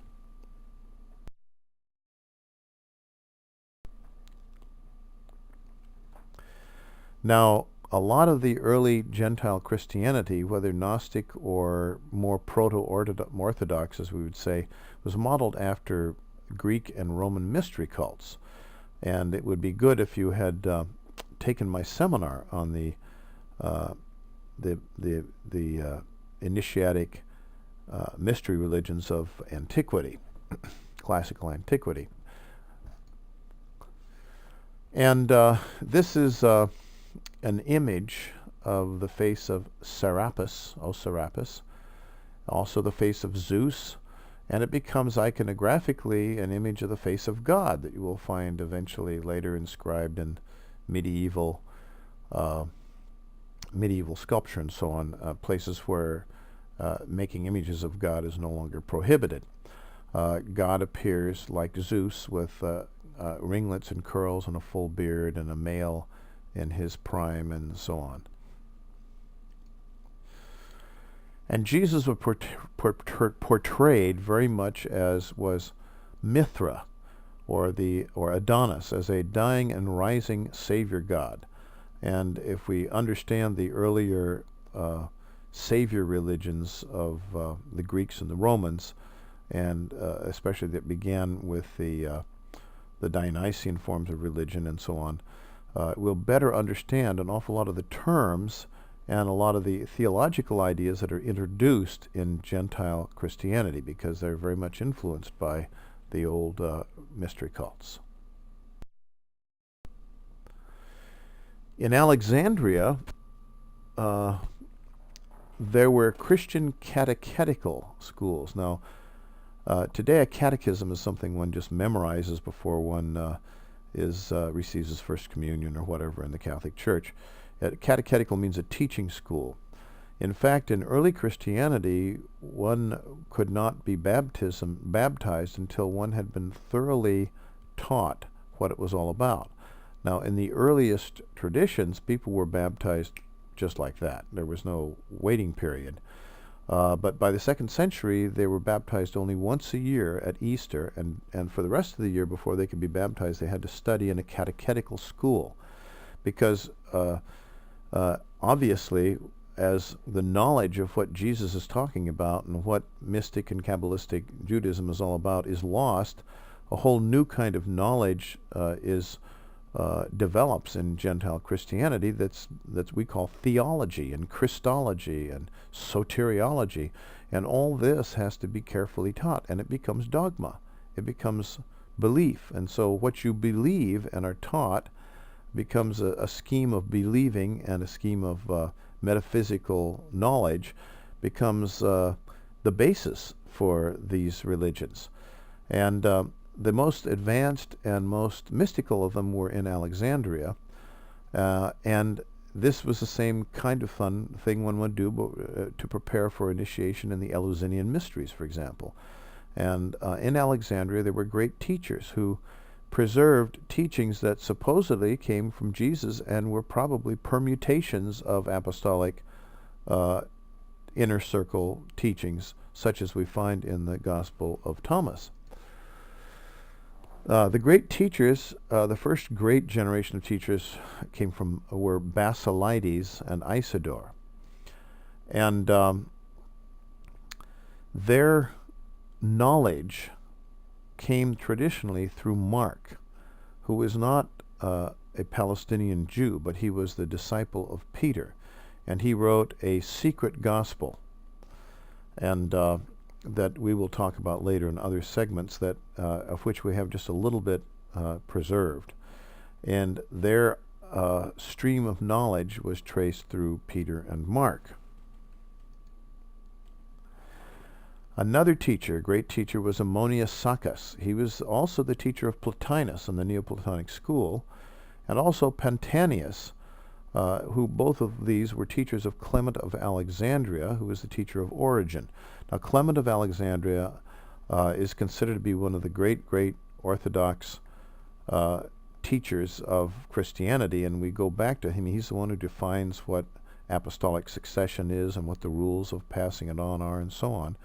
Now, a lot of the early Gentile Christianity, whether Gnostic or more proto-Orthodox, as we would say, was modeled after Greek and Roman mystery cults. And it would be good if you had taken my seminar on the initiatic mystery religions of antiquity, classical antiquity. And this is an image of the face of Serapis, Serapis, also the face of Zeus, and it becomes iconographically an image of the face of God that you will find eventually later inscribed in medieval sculpture and so on, places where making images of God is no longer prohibited. God appears like Zeus with ringlets and curls and a full beard, and a male in his prime, and so on. And Jesus was portrayed very much as was Mithra, or Adonis, as a dying and rising Savior God. And if we understand the earlier Savior religions of the Greeks and the Romans, and especially that began with the Dionysian forms of religion and so on, we'll better understand an awful lot of the terms and a lot of the theological ideas that are introduced in Gentile Christianity, because they're very much influenced by the old mystery cults. In Alexandria, there were Christian catechetical schools. Now, Today, a catechism is something one just memorizes before one receives his first communion or whatever in the Catholic Church. Catechetical means a teaching school. In fact, in early Christianity, one could not be baptized until one had been thoroughly taught what it was all about. Now, in the earliest traditions, people were baptized just like that. There was no waiting period. But by the 2nd century, they were baptized only once a year at Easter, and for the rest of the year before they could be baptized, they had to study in a catechetical school, because obviously, as the knowledge of what Jesus is talking about and what mystic and Kabbalistic Judaism is all about is lost, a whole new kind of knowledge develops in Gentile Christianity that we call theology and Christology and soteriology, and all this has to be carefully taught, and it becomes dogma. It becomes belief, and so what you believe and are taught becomes a scheme of believing, and a scheme of metaphysical knowledge becomes the basis for these religions. And the most advanced and most mystical of them were in Alexandria, and this was the same kind of fun thing one would do to prepare for initiation in the Eleusinian Mysteries, for example. And in Alexandria there were great teachers who preserved teachings that supposedly came from Jesus and were probably permutations of apostolic inner circle teachings, such as we find in the Gospel of Thomas. The great teachers, the first great generation of teachers were Basilides and Isidore. And their knowledge came traditionally through Mark, who was not a Palestinian Jew, but he was the disciple of Peter. And he wrote a secret gospel, and that we will talk about later in other segments, that of which we have just a little bit preserved. And their stream of knowledge was traced through Peter and Mark. Another teacher, great teacher, was Ammonius Saccas. He was also the teacher of Plotinus in the Neoplatonic school, and also Pantanius, who both of these were teachers of Clement of Alexandria, who was the teacher of Origen. Now, Clement of Alexandria is considered to be one of the great Orthodox teachers of Christianity, and we go back to him. He's the one who defines what apostolic succession is and what the rules of passing it on are, and so on.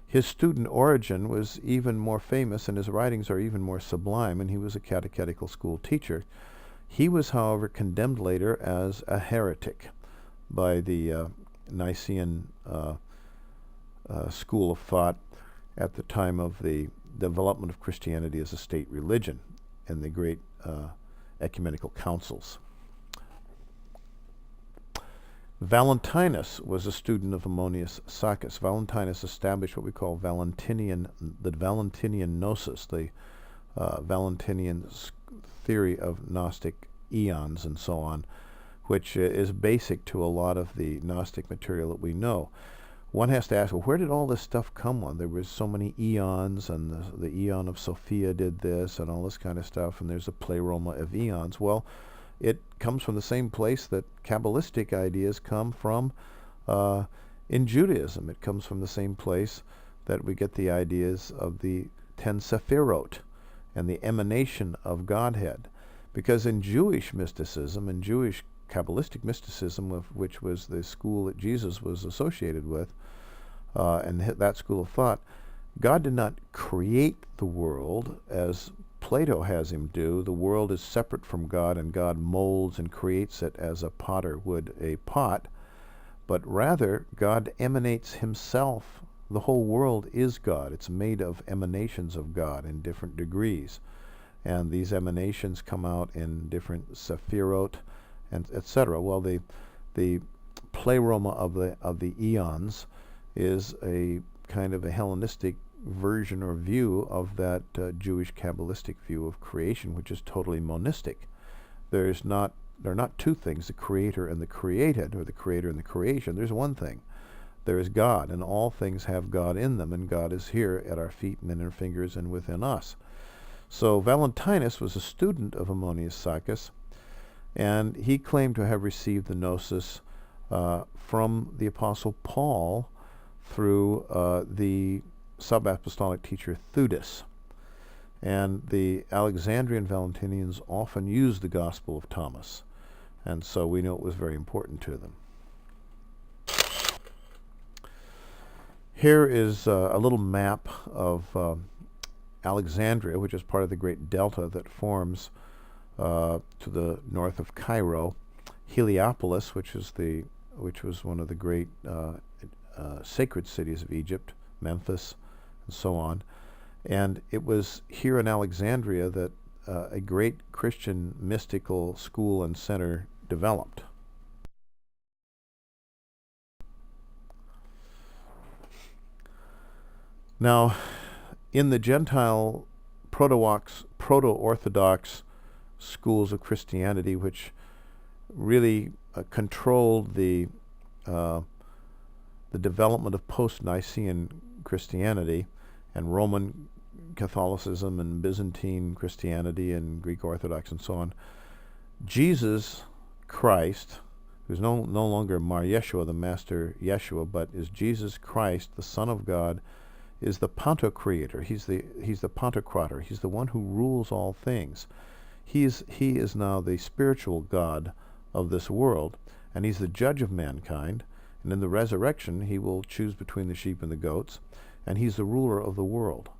His student Origen was even more famous, and his writings are even more sublime, and he was a catechetical school teacher. He was, however, condemned later as a heretic by the Nicene school of thought at the time of the development of Christianity as a state religion in the great ecumenical councils. Valentinus was a student of Ammonius Saccas. Valentinus established what we call the Valentinian Gnosis, the Valentinian theory of Gnostic eons and so on, which is basic to a lot of the Gnostic material that we know. One has to ask, well, where did all this stuff come on? There was so many eons, and the eon of Sophia did this, and all this kind of stuff, and there's a pleroma of eons. Well, it comes from the same place that Kabbalistic ideas come from in Judaism. It comes from the same place that we get the ideas of the 10 Sephirot and the emanation of Godhead. Because in Jewish mysticism, in Jewish Kabbalistic mysticism, which was the school that Jesus was associated with, and that school of thought, God did not create the world as Plato has him do. The world is separate from God, and God molds and creates it as a potter would a pot. But rather, God emanates himself. The whole world is God. It's made of emanations of God in different degrees. And these emanations come out in different sephirot, and etc. Well, the pleroma of the eons is a kind of a Hellenistic version or view of that Jewish Kabbalistic view of creation, which is totally monistic. There are not two things, the creator and the created, or the creator and the creation. There's one thing. there is God, and all things have God in them, and God is here at our feet and in our fingers and within us. So Valentinus was a student of Ammonius Saccas, and he claimed to have received the gnosis from the Apostle Paul through the sub-apostolic teacher Theudas. And the Alexandrian Valentinians often used the Gospel of Thomas, and so we know it was very important to them. Here is a little map of Alexandria, which is part of the great delta that forms to the north of Cairo. Heliopolis, which was one of the great sacred cities of Egypt, Memphis, and so on. And it was here in Alexandria that a great Christian mystical school and center developed. Now, in the Gentile proto-Orthodox schools of Christianity, which really controlled the development of post-Nicene Christianity and Roman Catholicism and Byzantine Christianity and Greek Orthodox and so on, Jesus Christ, who's no longer Mar Yeshua, the Master Yeshua, but is Jesus Christ, the Son of God, is the Pantocrator. He's the Pantocrator. He's the one who rules all things. He is now the spiritual God of this world, and he's the judge of mankind. And in the resurrection, he will choose between the sheep and the goats, and he's the ruler of the world.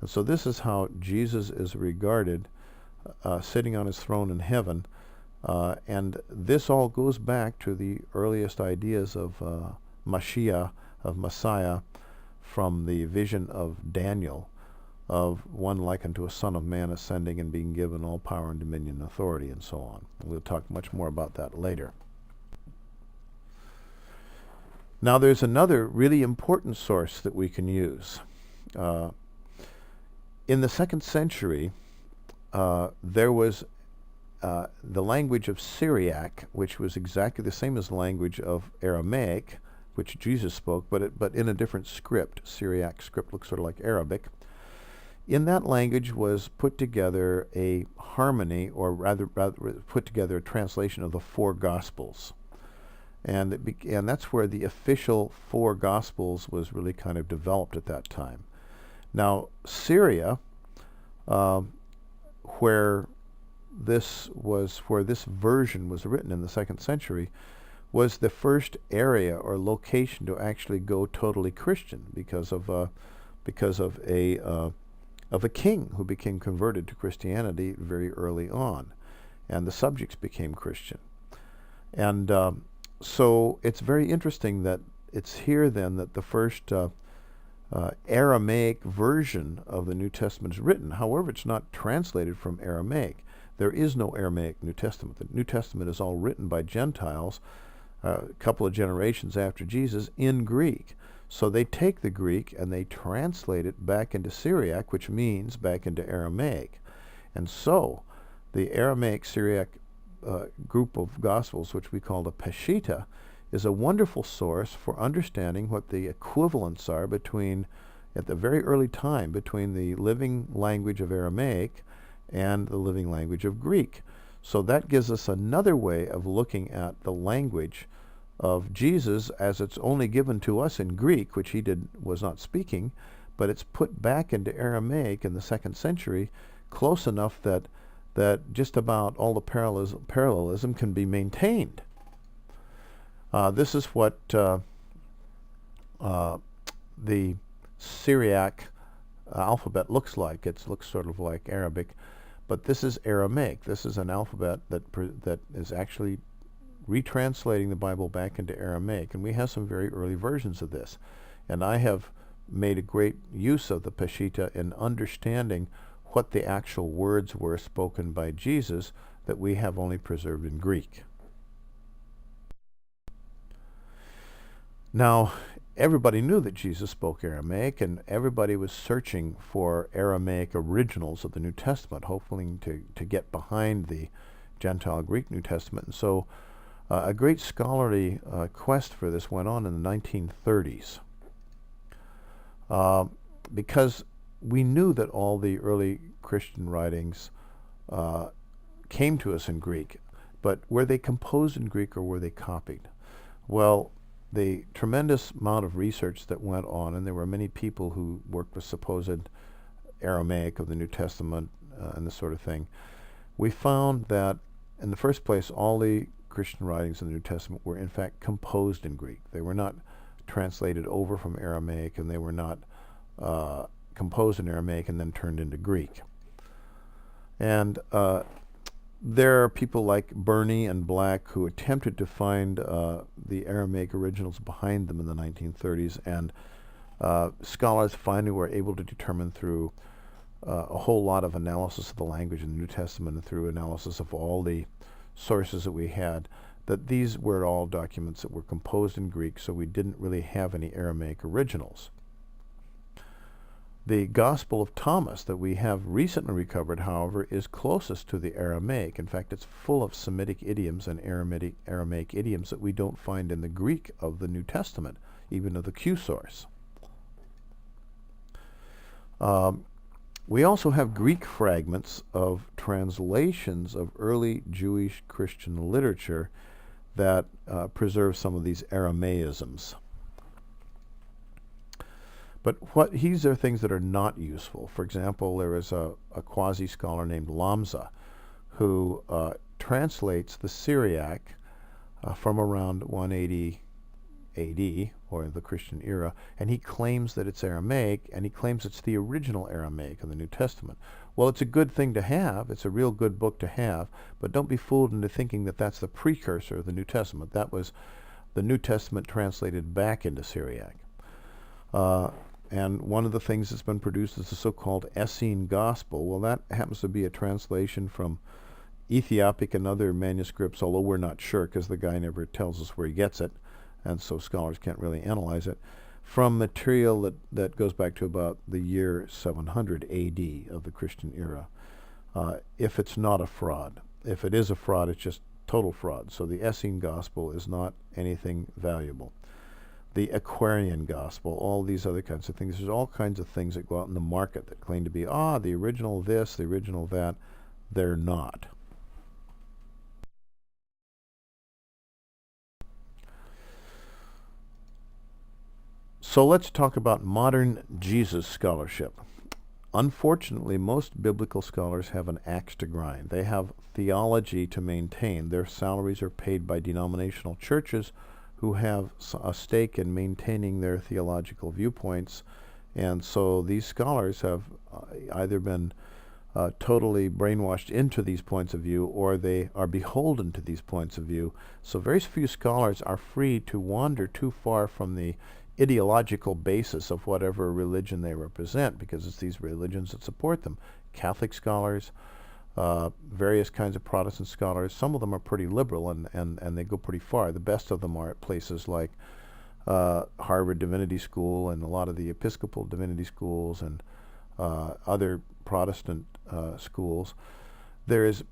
And so this is how Jesus is regarded, sitting on his throne in heaven. And this all goes back to the earliest ideas of Mashiach, of Messiah, from the vision of Daniel, of one like unto a son of man ascending and being given all power and dominion and authority, and so on. We'll talk much more about that later. Now there's another really important source that we can use. In the 2nd century, there was the language of Syriac, which was exactly the same as the language of Aramaic, which Jesus spoke, but in a different script. Syriac script looks sort of like Arabic. In that language was put together a harmony, or rather put together a translation of the 4 Gospels. And that's where the official 4 Gospels was really kind of developed at that time. Now, Syria, where this version was written in the 2nd century, was the first area or location to actually go totally Christian because of a king who became converted to Christianity very early on, and the subjects became Christian. And so it's very interesting that it's here then that the first Aramaic version of the New Testament is written. However, it's not translated from Aramaic. There is no Aramaic New Testament. The New Testament is all written by Gentiles a couple of generations after Jesus in Greek. So they take the Greek and they translate it back into Syriac, which means back into Aramaic. And so the Aramaic Syriac group of Gospels, which we call the Peshitta, is a wonderful source for understanding what the equivalents are between, at the very early time, between the living language of Aramaic and the living language of Greek. So that gives us another way of looking at the language of Jesus, as it's only given to us in Greek, which he was not speaking, but it's put back into Aramaic in the 2nd century, close enough that just about all the parallelism can be maintained. This is what the Syriac alphabet looks like. It looks sort of like Arabic, but this is Aramaic. This is an alphabet that is actually retranslating the Bible back into Aramaic, and we have some very early versions of this. And I have made a great use of the Peshitta in understanding what the actual words were spoken by Jesus that we have only preserved in Greek. Now, everybody knew that Jesus spoke Aramaic, and everybody was searching for Aramaic originals of the New Testament, hoping to get behind the Gentile Greek New Testament. And so A great scholarly quest for this went on in the 1930s because we knew that all the early Christian writings came to us in Greek, but were they composed in Greek or were they copied? Well, the tremendous amount of research that went on, and there were many people who worked with supposed Aramaic of the New Testament and this sort of thing, we found that in the first place all the Christian writings in the New Testament were in fact composed in Greek. They were not translated over from Aramaic, and they were not composed in Aramaic and then turned into Greek. And there are people like Burney and Black who attempted to find the Aramaic originals behind them in the 1930s, and scholars finally were able to determine through a whole lot of analysis of the language in the New Testament and through analysis of all the sources that we had, that these were all documents that were composed in Greek, so we didn't really have any Aramaic originals. The Gospel of Thomas that we have recently recovered, however, is closest to the Aramaic. In fact, it's full of Semitic idioms and Aramaic idioms that we don't find in the Greek of the New Testament, even of the Q source. We also have Greek fragments of translations of early Jewish Christian literature that preserve some of these Aramaisms. But these are things that are not useful. For example, there is a quasi-scholar named Lamza who translates the Syriac from around 180 AD, or the Christian era, and he claims that it's Aramaic, and he claims it's the original Aramaic of the New Testament. Well, it's a good thing to have. It's a real good book to have, but don't be fooled into thinking that that's the precursor of the New Testament. That was the New Testament translated back into Syriac. And one of the things that's been produced is the so-called Essene Gospel. Well, that happens to be a translation from Ethiopic and other manuscripts, although we're not sure because the guy never tells us where he gets it, and so scholars can't really analyze it, from material that goes back to about the year 700 AD of the Christian era, if it's not a fraud. If it is a fraud, it's just total fraud. So the Essene Gospel is not anything valuable. The Aquarian Gospel, all these other kinds of things. There's all kinds of things that go out in the market that claim to be, the original this, the original that. They're not. So let's talk about modern Jesus scholarship. Unfortunately, most biblical scholars have an axe to grind. They have theology to maintain. Their salaries are paid by denominational churches who have a stake in maintaining their theological viewpoints, and so these scholars have either been totally brainwashed into these points of view, or they are beholden to these points of view. So very few scholars are free to wander too far from the ideological basis of whatever religion they represent, because it's these religions that support them. Catholic scholars, various kinds of Protestant scholars, some of them are pretty liberal and they go pretty far. The best of them are at places like Harvard Divinity School and a lot of the Episcopal Divinity Schools and other Protestant schools. There is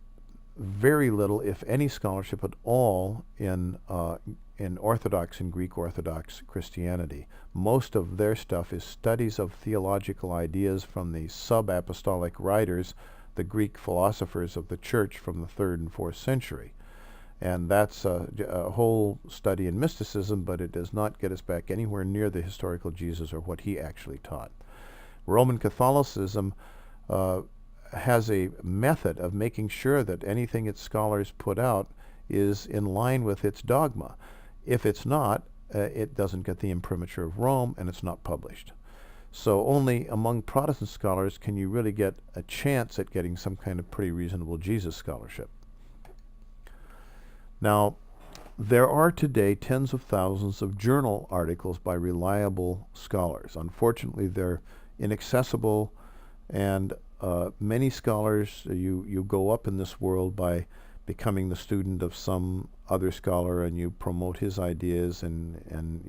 very little, if any, scholarship at all in Orthodox and Greek Orthodox Christianity. Most of their stuff is studies of theological ideas from the sub-apostolic writers, the Greek philosophers of the church from the 3rd and 4th century. And that's a whole study in mysticism, but it does not get us back anywhere near the historical Jesus or what he actually taught. Roman Catholicism has a method of making sure that anything its scholars put out is in line with its dogma. If it's not, it doesn't get the imprimatur of Rome, and it's not published. So only among Protestant scholars can you really get a chance at getting some kind of pretty reasonable Jesus scholarship. Now, there are today tens of thousands of journal articles by reliable scholars. Unfortunately, they're inaccessible, and many scholars, you go up in this world by becoming the student of some other scholar, and you promote his ideas, and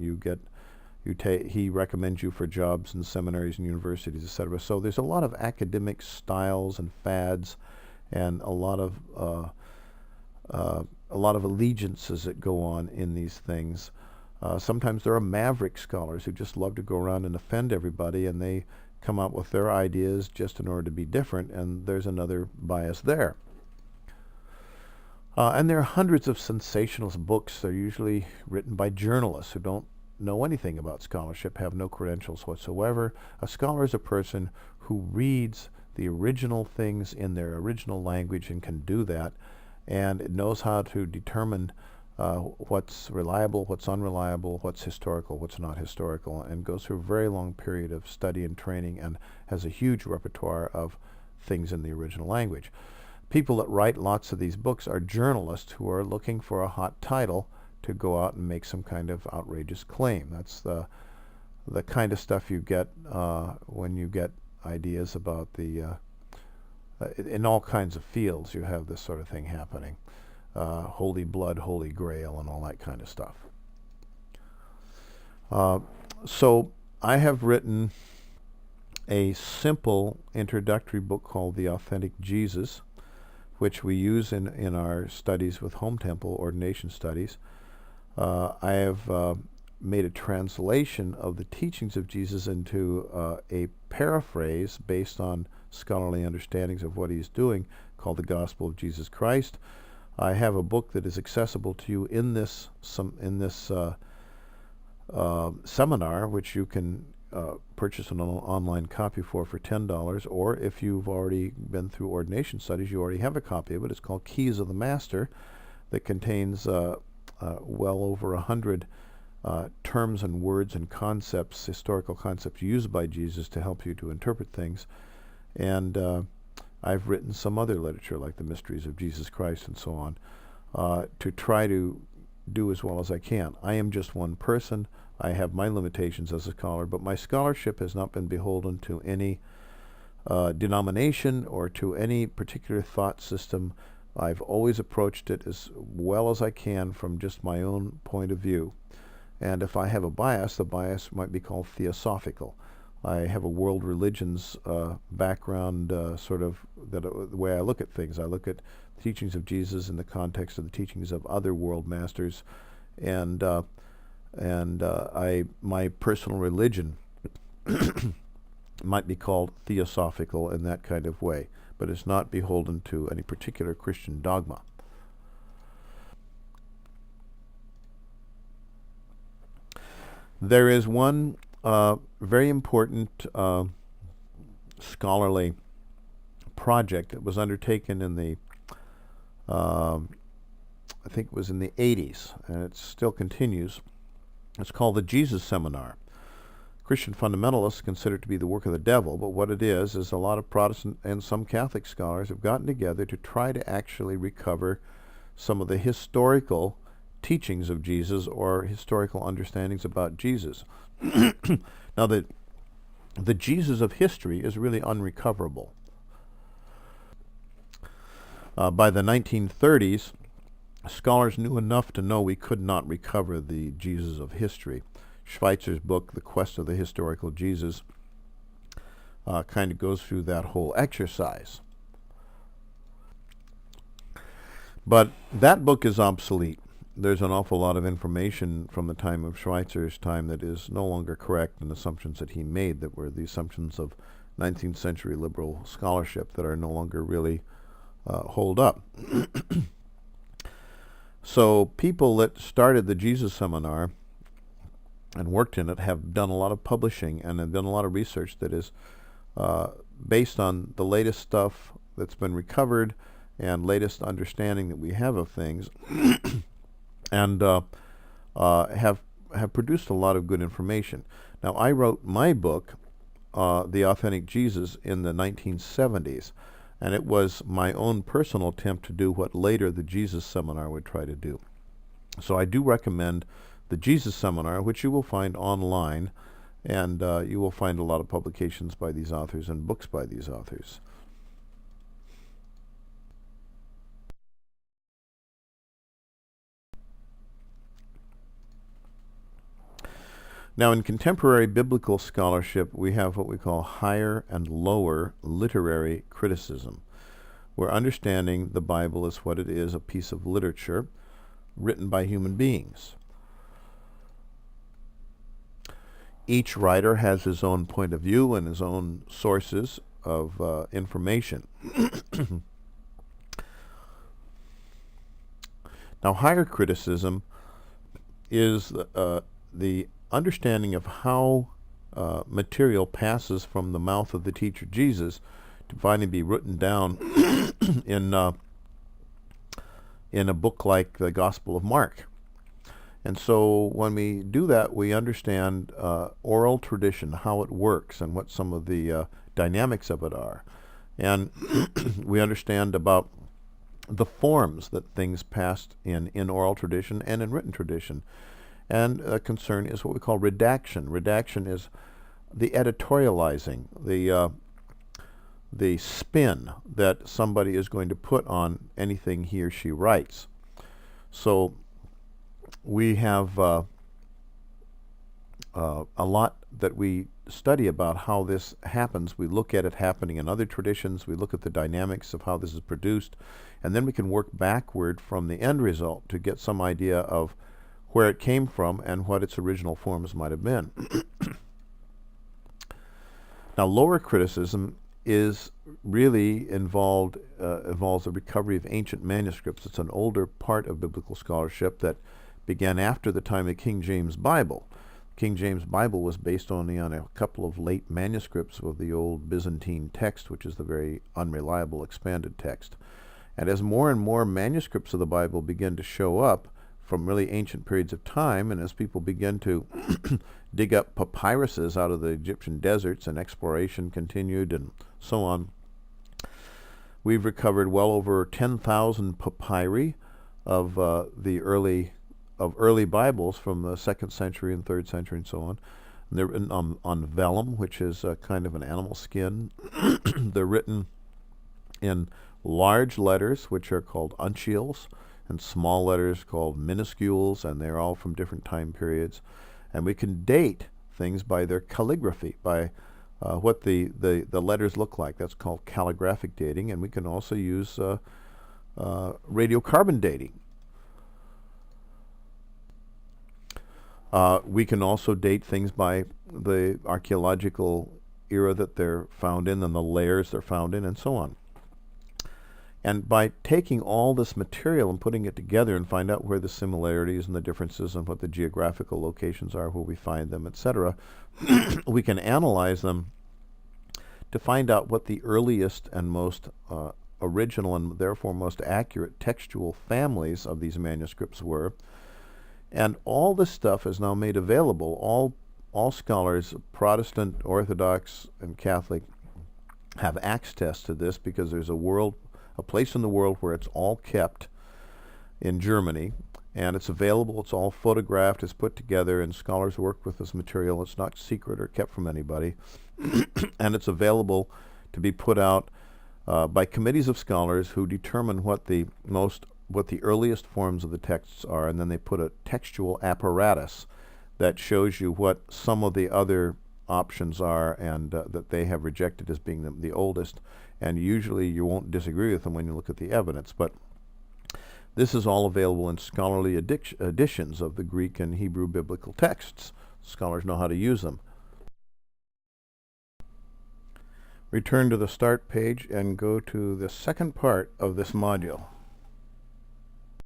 he recommends you for jobs in seminaries and universities, etc. So there's a lot of academic styles and fads, and a lot of a lot of allegiances that go on in these things. Sometimes there are maverick scholars who just love to go around and offend everybody, and they come up with their ideas just in order to be different, and there's another bias there. And there are hundreds of sensationalist books. They're usually written by journalists who don't know anything about scholarship, have no credentials whatsoever. A scholar is a person who reads the original things in their original language and can do that, and it knows how to determine what's reliable, what's unreliable, what's historical, what's not historical, and goes through a very long period of study and training and has a huge repertoire of things in the original language. People that write lots of these books are journalists who are looking for a hot title to go out and make some kind of outrageous claim. That's the kind of stuff you get when you get ideas about the in all kinds of fields. You have this sort of thing happening. Holy blood, holy grail, and all that kind of stuff. So I have written a simple introductory book called The Authentic Jesus, which we use in our studies with Home Temple Ordination Studies. I have made a translation of the teachings of Jesus into a paraphrase based on scholarly understandings of what he's doing, called The Gospel of Jesus Christ. I have a book that is accessible to you in this seminar, which you can purchase an online copy for $10, or if you've already been through ordination studies, you already have a copy of it. It's called Keys of the Master, that contains well over 100 terms and words and concepts, historical concepts used by Jesus to help you to interpret things. And I've written some other literature like The Mysteries of Jesus Christ and so on, to try to do as well as I can. I am just one person. I have my limitations as a scholar, but my scholarship has not been beholden to any denomination or to any particular thought system. I've always approached it as well as I can from just my own point of view. And if I have a bias, the bias might be called theosophical. I have a world religions background, sort of the way I look at things. I look at the teachings of Jesus in the context of the teachings of other world masters, and my personal religion might be called theosophical in that kind of way, but it's not beholden to any particular Christian dogma. There is one very important scholarly project that was undertaken in the I think it was in the 80s, and it still continues. It's called the Jesus Seminar. Christian fundamentalists consider it to be the work of the devil, but what it is a lot of Protestant and some Catholic scholars have gotten together to try to actually recover some of the historical teachings of Jesus or historical understandings about Jesus. Now, the Jesus of history is really unrecoverable. By the 1930s, scholars knew enough to know we could not recover the Jesus of history. Schweitzer's book, The Quest of the Historical Jesus, kind of goes through that whole exercise. But that book is obsolete. There's an awful lot of information from the time of Schweitzer's time that is no longer correct, and assumptions that he made that were the assumptions of 19th century liberal scholarship that are no longer really hold up. So people that started the Jesus Seminar and worked in it have done a lot of publishing and have done a lot of research that is based on the latest stuff that's been recovered and latest understanding that we have of things, and have produced a lot of good information. Now, I wrote my book, The Authentic Jesus, in the 1970s, and it was my own personal attempt to do what later the Jesus Seminar would try to do. So I do recommend the Jesus Seminar, which you will find online, and you will find a lot of publications by these authors and books by these authors. Now, in contemporary biblical scholarship, we have what we call higher and lower literary criticism. we're understanding the Bible as what it is, a piece of literature written by human beings. Each writer has his own point of view and his own sources of information. Now, higher criticism is the understanding of how material passes from the mouth of the teacher Jesus to finally be written down in a book like the Gospel of Mark. And so when we do that, we understand oral tradition, how it works, and what some of the dynamics of it are. And we understand about the forms that things passed in oral tradition and in written tradition. And a concern is what we call redaction. Redaction is the editorializing, the spin that somebody is going to put on anything he or she writes. So we have a lot that we study about how this happens. We look at it happening in other traditions. We look at the dynamics of how this is produced. And then we can work backward from the end result to get some idea of where it came from and what its original forms might have been. Now, lower criticism is really involves the recovery of ancient manuscripts. It's an older part of biblical scholarship that began after the time of the King James Bible. King James Bible was based only on a couple of late manuscripts of the old Byzantine text, which is the very unreliable expanded text. And as more and more manuscripts of the Bible begin to show up from really ancient periods of time, and as people begin to dig up papyruses out of the Egyptian deserts and exploration continued and so on, we've recovered well over 10,000 papyri of the early Bibles from the 2nd century and 3rd century and so on. And they're written on vellum, which is kind of an animal skin. They're written in large letters, which are called uncials, and small letters called minuscules, and they're all from different time periods. And we can date things by their calligraphy, by what the letters look like. That's called calligraphic dating, and we can also use radiocarbon dating. We can also date things by the archaeological era that they're found in and the layers they're found in and so on. And by taking all this material and putting it together and find out where the similarities and the differences and what the geographical locations are, where we find them, etc., we can analyze them to find out what the earliest and most original and therefore most accurate textual families of these manuscripts were. And all this stuff is now made available. All scholars, Protestant, Orthodox, and Catholic, have access to this because there's a place in the world where it's all kept in Germany, and it's available, it's all photographed, it's put together, and scholars work with this material. It's not secret or kept from anybody, and it's available to be put out by committees of scholars who determine what the earliest forms of the texts are, and then they put a textual apparatus that shows you what some of the other options are and that they have rejected as being the oldest. And usually you won't disagree with them when you look at the evidence. But this is all available in scholarly editions of the Greek and Hebrew biblical texts. Scholars know how to use them. Return to the start page and go to the second part of this module.